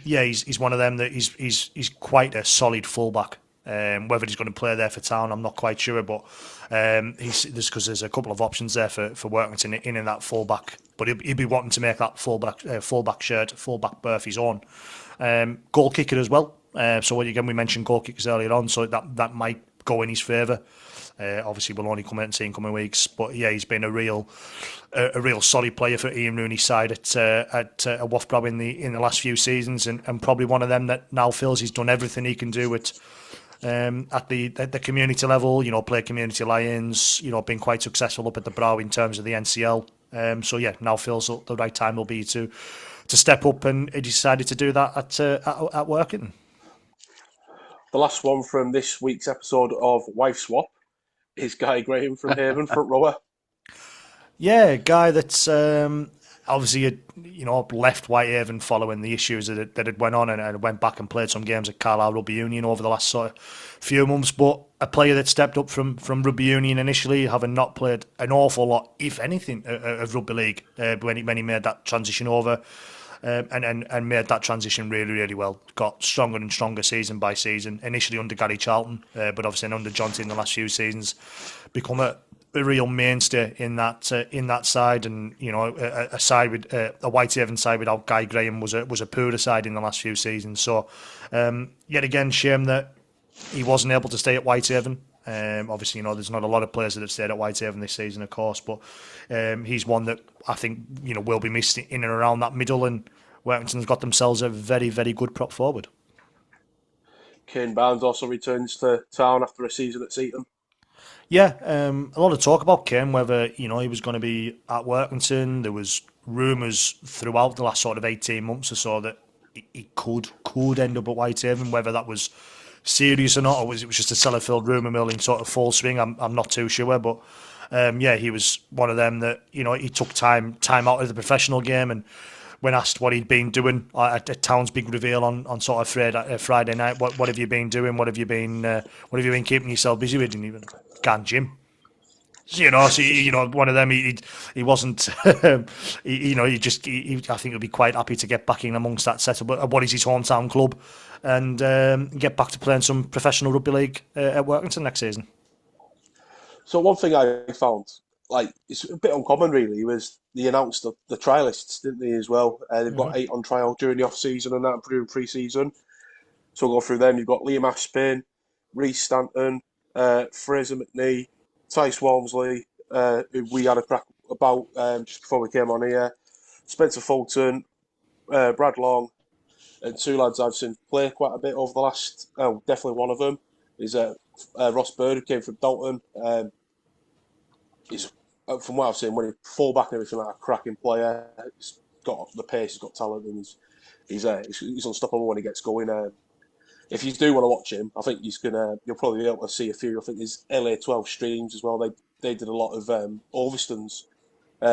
he's one of them that he's quite a solid fullback. Whether he's going to play there for Town, I'm not quite sure, but there's a couple of options there for Workington in that fullback. But he'll be wanting to make that fullback berth his own. Goal kicker as well. So again, we mentioned goal kickers earlier on, so that might go in his favour. Obviously, we'll only come out and see in coming weeks, but he's been a real solid player for Ian Rooney's side at Loughborough in the last few seasons, and probably one of them that now feels he's done everything he can do at the community level. Play community lions. Been quite successful up at the Brow in terms of the NCL. Now feels the right time will be to step up, and he decided to do that at Workington. The last one from this week's episode of Wife Swap is Guy Graham from Haven, front rower. Yeah, Guy that's obviously left Whitehaven following the issues that had went on, and went back and played some games at Carlisle Rugby Union over the last sort of few months. But a player that stepped up from Rugby Union initially, having not played an awful lot, if anything, of Rugby League when he made that transition over. And made that transition really, really well. Got stronger and stronger season by season. Initially under Gary Charlton, but obviously under Jonty in the last few seasons, become a real mainstay in that side. And a side with a Whitehaven side without Guy Graham was a poorer side in the last few seasons. So yet again, shame that he wasn't able to stay at Whitehaven. Obviously, there's not a lot of players that have stayed at Whitehaven this season, of course, but he's one that I think will be missed in and around that middle, and Workington's got themselves a very, very good prop forward. Kane Barnes also returns to Town after a season at Seaton. Yeah, a lot of talk about Kane, whether he was going to be at Workington. There was rumours throughout the last sort of 18 months or so that he could end up at Whitehaven, whether that was serious or not, or it was just a cellar-filled rumour mill in sort of full swing. I'm not too sure, but he was one of them that he took time out of the professional game, and when asked what he'd been doing at Town's big reveal on sort of Friday night, what have you been doing? What have you been keeping yourself busy with? And even gone gym. One of them. He wasn't. I think he'll be quite happy to get back in amongst that setup. But what is his hometown club, and get back to playing some professional rugby league at Workington next season. So one thing I found it's a bit uncommon, really. They announced the trialists, didn't they, as well? They've got 8 on trial during the off season and that during pre-season. So we'll go through them. You've got Liam Aspin, Reece Stanton, Fraser McNee, Tice Walmsley, who we had a crack about just before we came on here, Spencer Fulton, Brad Long, and 2 lads I've seen play quite a bit over the last. Oh, definitely one of them is Ross Bird, who came from Dalton. He's, from what I've seen, when he fullback and everything, like a cracking player. He's got the pace, he's got talent, and he's unstoppable when he gets going. If you do want to watch him, I think you'll probably be able to see a few. I think there's LA12 streams as well. They did a lot of Ulverston's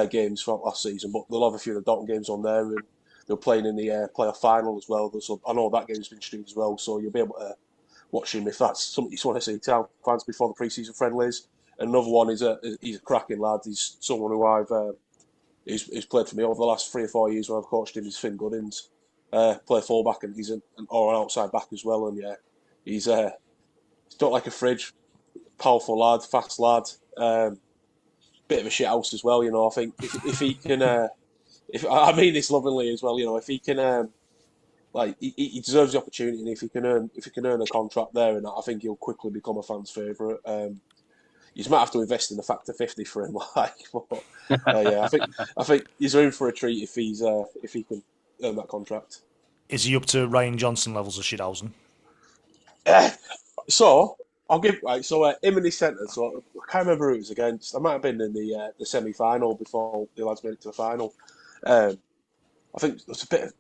games from last season, but they'll have a few of the Dalton games on there, and they're playing in the playoff final as well. So I know that game's been streamed as well, so you'll be able to watch him if that's something you want to see. Town fans before the pre-season friendlies. Another one is he's a cracking lad. He's someone who he's played for me over the last 3 or 4 years when I've coached him. He's Finn Goodins. Play fullback, and he's or an outside back as well. And yeah, he's not like a fridge, powerful lad, fast lad, bit of a shit house as well. I think if he can, if I mean this lovingly as well, if he can, he deserves the opportunity, and if he can earn a contract there, and I think he'll quickly become a fan's favourite. You might have to invest in the factor 50 for him, but yeah, I think he's in for a treat if he can earn that contract. Is he up to Ryan Johnson levels of shithousen? So I'll give him in his centre. So I can't remember who it was against. I might have been in the semi-final before the lads made it to the final. I think there's a bit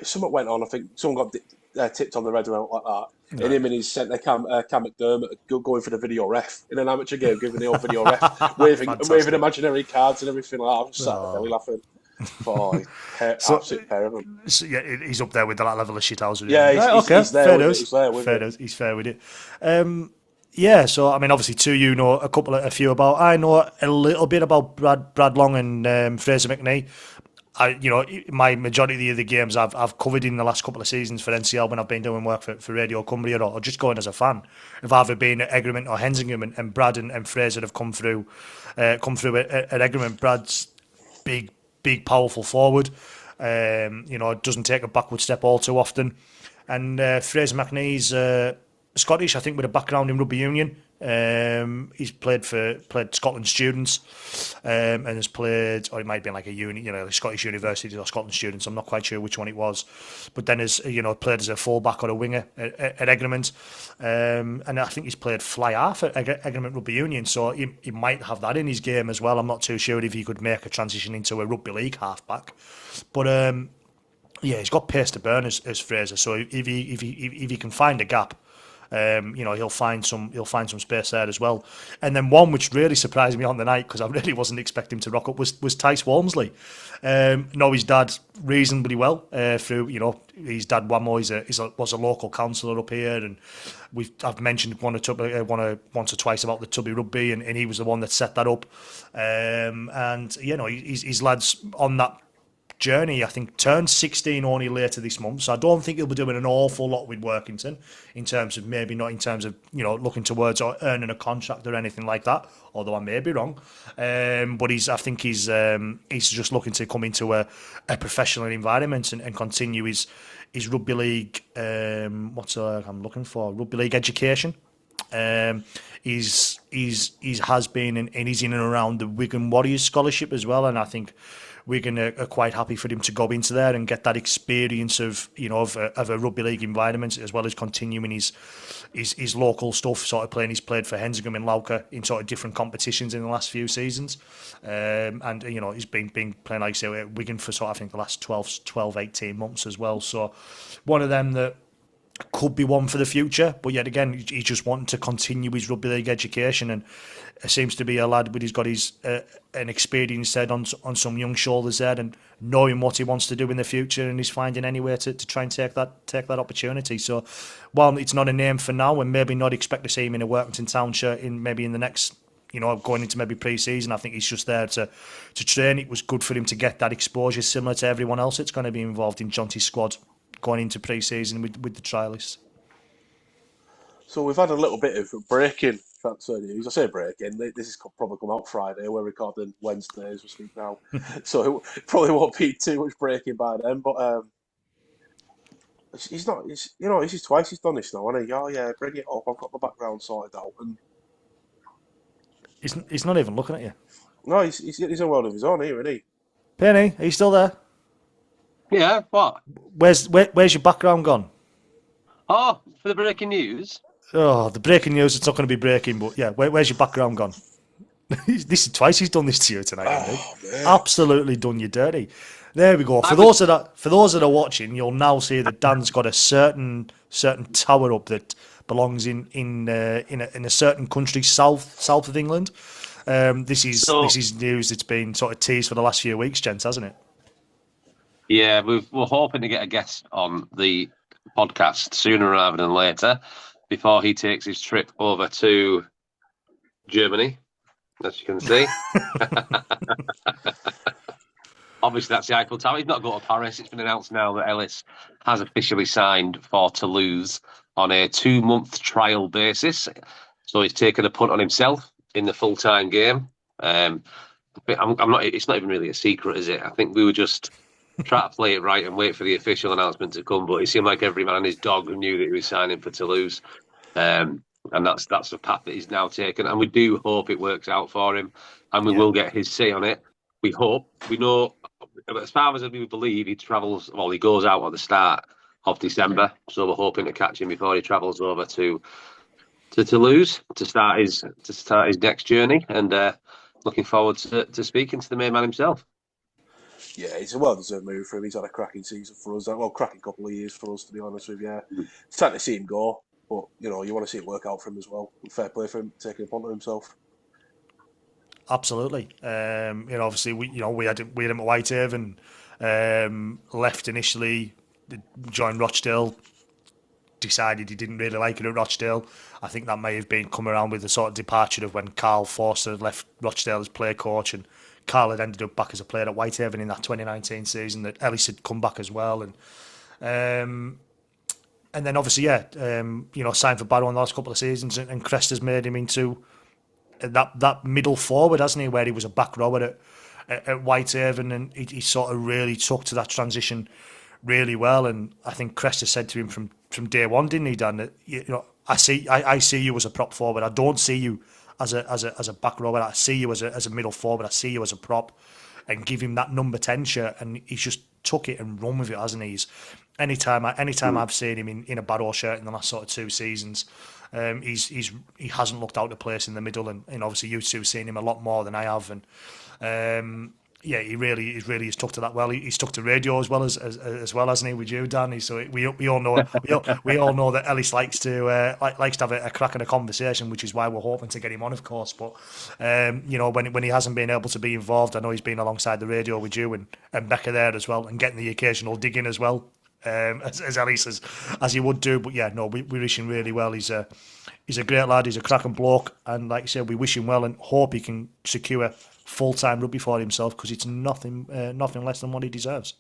something went on. I think someone got tipped on the red amount like that. Right. And him and his centre Cam McDermott going for the video ref in an amateur game, giving the old video ref, waving imaginary cards and everything like that. I was just sat there belly laughing. Absolute pair of them. So, yeah, he's up there with that level of shithousery. Yeah, he's there with it. He's fair with it. Yeah, so I mean, obviously, you know a few about. I know a little bit about Brad Long and Fraser McNee. My majority of the games I've covered in the last couple of seasons for NCL when I've been doing work for Radio Cumbria or just going as a fan. I've either been at Egremont or Hensingham, and Brad and Fraser have come through at Egremont. Brad's big, powerful forward. Doesn't take a backward step all too often. And Fraser McNee's Scottish, I think, with a background in rugby union. He's played Scotland students and has played, or it might have been like a Scottish university or Scotland students. I'm not quite sure which one it was, but then has played as a fullback or a winger at Egremont, and I think he's played fly half at Egremont Rugby Union, so he might have that in his game as well. I'm not too sure if he could make a transition into a rugby league halfback, but yeah, he's got pace to burn as Fraser. So if he can find a gap. He'll find some space there as well. And then one which really surprised me on the night, because I really wasn't expecting him to rock up, was Tice Walmsley. Know his dad reasonably well through his dad Wamo was a local councillor up here, and I've mentioned once or twice about the Tubby Rugby, and he was the one that set that up. And his lads on that journey, I think, turned 16 only later this month, so I don't think he'll be doing an awful lot with Workington in terms of looking towards or earning a contract or anything like that, although I may be wrong, but I think he's just looking to come into a professional environment and continue his rugby league rugby league education. He's has been and he's in and around the Wigan Warriors scholarship as well, and I think Wigan are quite happy for him to go into there and get that experience of a rugby league environment, as well as continuing his local stuff, sort of playing. He's played for Hensingham and Lauca in sort of different competitions in the last few seasons, and he's been playing, like I say, at Wigan for I think the last 12, 18 months as well. So one of them that could be one for the future, but yet again, he's just wanting to continue his rugby league education, and it seems to be a lad, but he's got his an experienced head on some young shoulders there, and knowing what he wants to do in the future, and he's finding any way to try and take that opportunity. So, while it's not a name for now, and maybe not expect to see him in a Workington Town shirt in the next, going into maybe pre-season, I think he's just there to train. It was good for him to get that exposure, similar to everyone else that's going to be involved in Jonty's squad going into pre-season with the trialists. So we've had a little bit of breaking transfer news. I say breaking. This is probably come out Friday. We're recording Wednesday as we speak now, so it probably won't be too much breaking by then. But he's not. This is twice he's done this now, hasn't he? Oh yeah, bring it up. I've got the background sorted out, and He's not even looking at you. no, he's in a world of his own here, isn't he? Penny, are you still there? Yeah, what? Where's your background gone? Oh, for the breaking news? Oh, the breaking news. It's not going to be breaking, but yeah, where's your background gone? This is twice he's done this to you tonight. Absolutely done you dirty. There we go. For those that are watching, you'll now see that Dan's got a certain tower up that belongs in a certain country south of England. This is news that's been sort of teased for the last few weeks, gents, hasn't it? Yeah, we're hoping to get a guest on the podcast sooner rather than later, before he takes his trip over to Germany, as you can see. Obviously, that's the Eiffel Tower. He's not going to Paris. It's been announced now that Ellis has officially signed for Toulouse on a 2-month trial basis. So he's taken a punt on himself in the full-time game. I'm not. It's not even really a secret, is it? I think we were just trying to play it right and wait for the official announcement to come. But it seemed like every man and his dog knew that he was signing for Toulouse. And that's the path that he's now taken. And we do hope it works out for him. And we will get his say on it. We hope. We know, as far as we believe, he goes out at the start of December. So we're hoping to catch him before he travels over to Toulouse to start his next journey. And looking forward to speaking to the main man himself. Yeah, it's a well-deserved move for him. He's had a cracking season for us. Well, cracking couple of years for us, to be honest with you. It's sad to see him go, but you want to see it work out for him as well. Fair play for him taking a punt on himself. Absolutely. Obviously we had him at Whitehaven. Left initially, joined Rochdale. Decided he didn't really like it at Rochdale. I think that may have been come around with the sort of departure of when Carl Forster left Rochdale as player coach, and Carl had ended up back as a player at Whitehaven in that 2019 season. That Ellis had come back as well, and then obviously signed for Barrow in the last couple of seasons, and Crest has made him into that middle forward, hasn't he? Where he was a back rower at Whitehaven, and he sort of really took to that transition really well. And I think Crest has said to him from day one, didn't he, Dan? That I see you as a prop forward. I don't see you as a back rower. I see you as a middle forward. I see you as a prop, and give him that number 10 shirt, and he's just took it and run with it, hasn't he? Anytime I've seen him in a Barrow shirt in the last sort of 2 seasons, he hasn't looked out of place in the middle, and obviously you two have seen him a lot more than I have, and he really has stuck to that well. He's stuck to radio as well, hasn't he, with you, Danny? So we all know we all know that Ellis likes to have a crack in a conversation, which is why we're hoping to get him on, of course. But when he hasn't been able to be involved, I know he's been alongside the radio with you and Becca there as well, and getting the occasional dig in as well, as Ellis as he would do. But we wish him really well. He's a great lad. He's a cracking bloke, and like I said, we wish him well and hope he can secure full-time rugby for himself, because it's nothing less than what he deserves.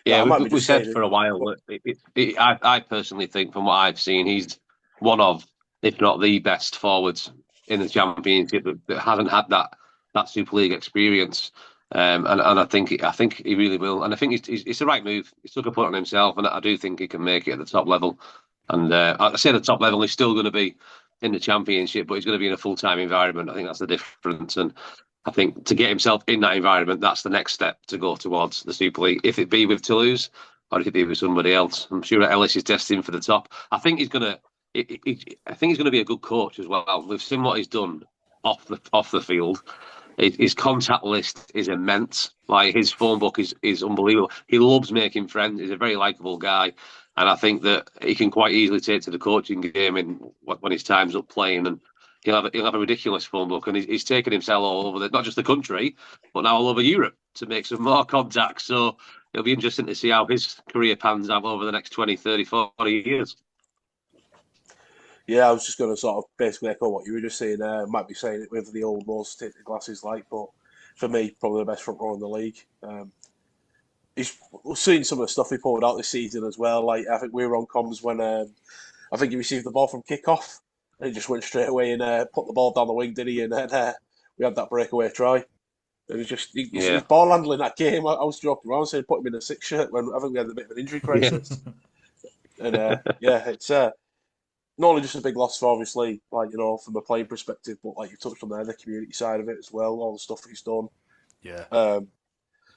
Yeah, we said for a while. I personally think, from what I've seen, he's one of, if not the best forwards in the Championship that hasn't had that Super League experience. And I think he really will. And I think it's the right move. He's took a punt on himself, and I do think he can make it at the top level. And I say the top level, he's still going to be in the Championship, but he's going to be in a full-time environment. I think that's the difference. And I think to get himself in that environment, that's the next step to go towards the Super League. If it be with Toulouse, or if it be with somebody else, I'm sure Ellis is destined for the top. I think he's going to be a good coach as well. We've seen what he's done off the field. His contact list is immense. Like, his phone book is unbelievable. He loves making friends. He's a very likable guy. And I think that he can quite easily take to the coaching game when his time's up playing, and he'll have a ridiculous phone book. And he's taken himself all over not just the country, but now all over Europe to make some more contacts. So it'll be interesting to see how his career pans out over the next 20, 30, 40 years. Yeah, I was just going to sort of basically echo what you were just saying there. Might be saying it with the old rose-tinted glasses, but for me, probably the best front row in the league. We've seen some of the stuff he pulled out this season as well. Like, I think we were on comms when I think he received the ball from kickoff, And he just went straight away and put the ball down the wing, did he? And then we had that breakaway try. And his ball handling that game, I was joking around saying put him in a 6 shirt when I think we had a bit of an injury crisis. And it's not only just a big loss for obviously, from a playing perspective, but like you touched on there, the community side of it as well, all the stuff that he's done. Yeah.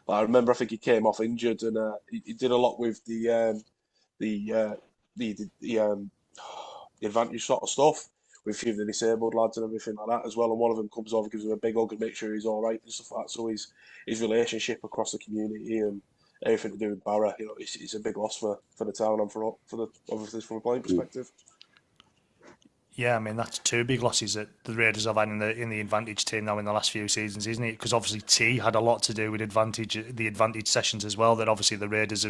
I remember, I think he came off injured, and he did a lot with the advantage sort of stuff with a few of the disabled lads and everything like that as well. And one of them comes over, gives him a big hug, and makes sure he's all right and stuff like that. So his relationship across the community and everything to do with Barrow, it's a big loss for the town and for the obviously from a playing perspective. Yeah, I mean that's 2 big losses that the Raiders have had in the advantage team now in the last few seasons, isn't it? Because obviously T had a lot to do with the advantage sessions as well that obviously the Raiders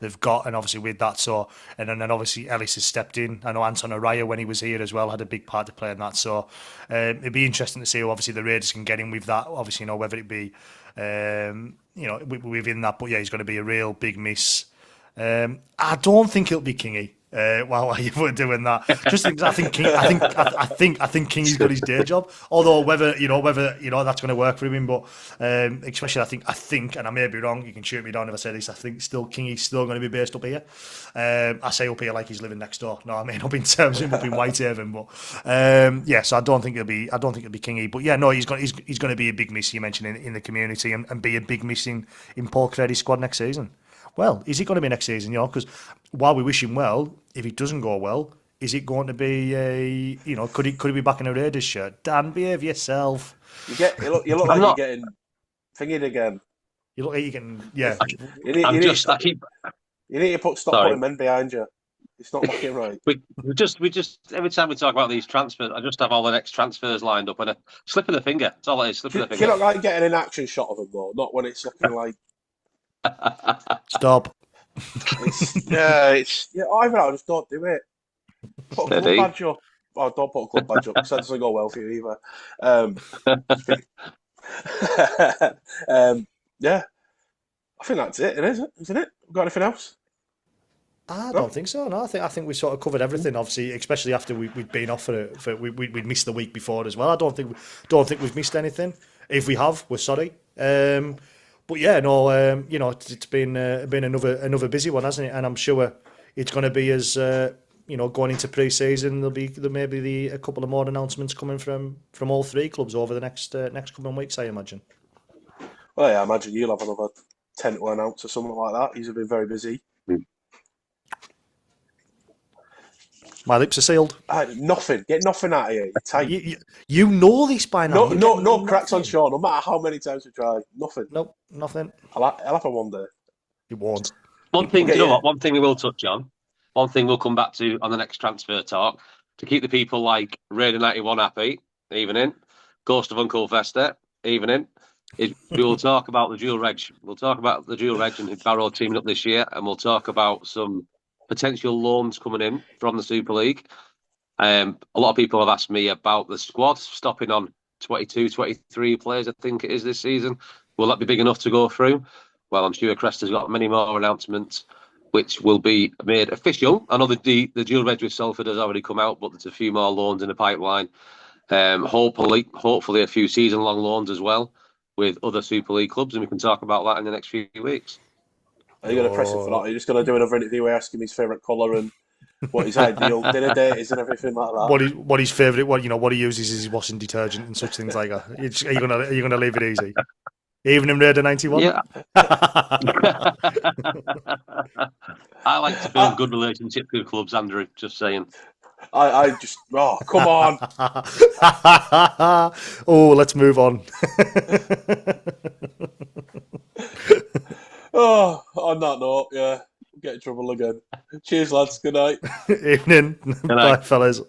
they've got, and obviously with that, so and then obviously Ellis has stepped in. I know Anton Araya when he was here as well had a big part to play in that. So it'd be interesting to see how obviously the Raiders can get in with that. Obviously, whether it be within that, but yeah, he's going to be a real big miss. I don't think it'll be Kingy. While you were doing that, just because I think Kingy's got his day job. Although whether that's going to work for him, but especially I think, and I may be wrong. You can shoot me down if I say this. I think Kingy's still going to be based up here. I say up here like he's living next door. No, I mean up in terms of up in Whitehaven, but so I don't think it'll be Kingy. But yeah, no, he's going to be a big miss. You mentioned in the community and be a big miss in Paul Crady's squad next season. Well, is it going to be next season? Because while we wish him well, if it doesn't go well, is it going to be could he be back in a Raiders shirt? Dan, behave yourself. You look like you're getting thingied again. You look like you're getting You need to putting men behind you. It's not looking right. we just every time we talk about these transfers, I just have all the next transfers lined up and a slip of the finger. That's all it is. Slip of the finger. You're not like getting an action shot of them though. Not when it's looking like. Stop. Either I just don't do it. Put a club badge up. Oh, don't put a club badge up because that doesn't go well for you either. Yeah, I think that's it, isn't it? Got anything else? I don't think so. No, I think we sort of covered everything. Obviously, especially after we'd been off for we'd missed the week before as well. I don't think we've missed anything. If we have, we're sorry. But yeah, no, it's been another busy one, hasn't it? And I'm sure it's going to be as going into pre-season. There may be a couple of more announcements coming from all 3 clubs over the next couple of weeks, I imagine. Well, yeah, I imagine you'll have another 10 to announce or something like that. He's been very busy. My lips are sealed. Nothing. Get nothing out of here. You're tight. You know this by now. No cracks on Sean. No matter how many times we try. Nothing. Nope, nothing. I'll happen one day. It won't. One thing, One thing we will touch on. One thing we'll come back to on the next transfer talk to keep the people like Raider 91 happy. Evening. Ghost of Uncle Fester. Evening. We will talk about the dual reg. We'll talk about the dual reg and Barrow teaming up this year, and we'll talk about some potential loans coming in from the Super League. A lot of people have asked me about the squad stopping on 22, 23 players, I think it is this season. Will that be big enough to go through? Well, I'm sure Crester's got many more announcements which will be made official. I know the dual reg with Salford has already come out, but there's a few more loans in the pipeline. Hopefully a few season-long loans as well with other Super League clubs, and we can talk about that in the next few weeks. Are you going to press him for that? Are you just going to do another interview where asking his favourite colour and what his ideal dinner date is and everything like that? What his favourite, what he uses is his washing detergent and such things like that. Are you going to leave it easy? Even in Raider 91? Yeah. I like to build good relationships with clubs, Andrew, just saying. I just, come on. Let's move on. On that note, yeah, we'll get in trouble again. Cheers, lads. Good night. Evening. Good night. Bye, fellas.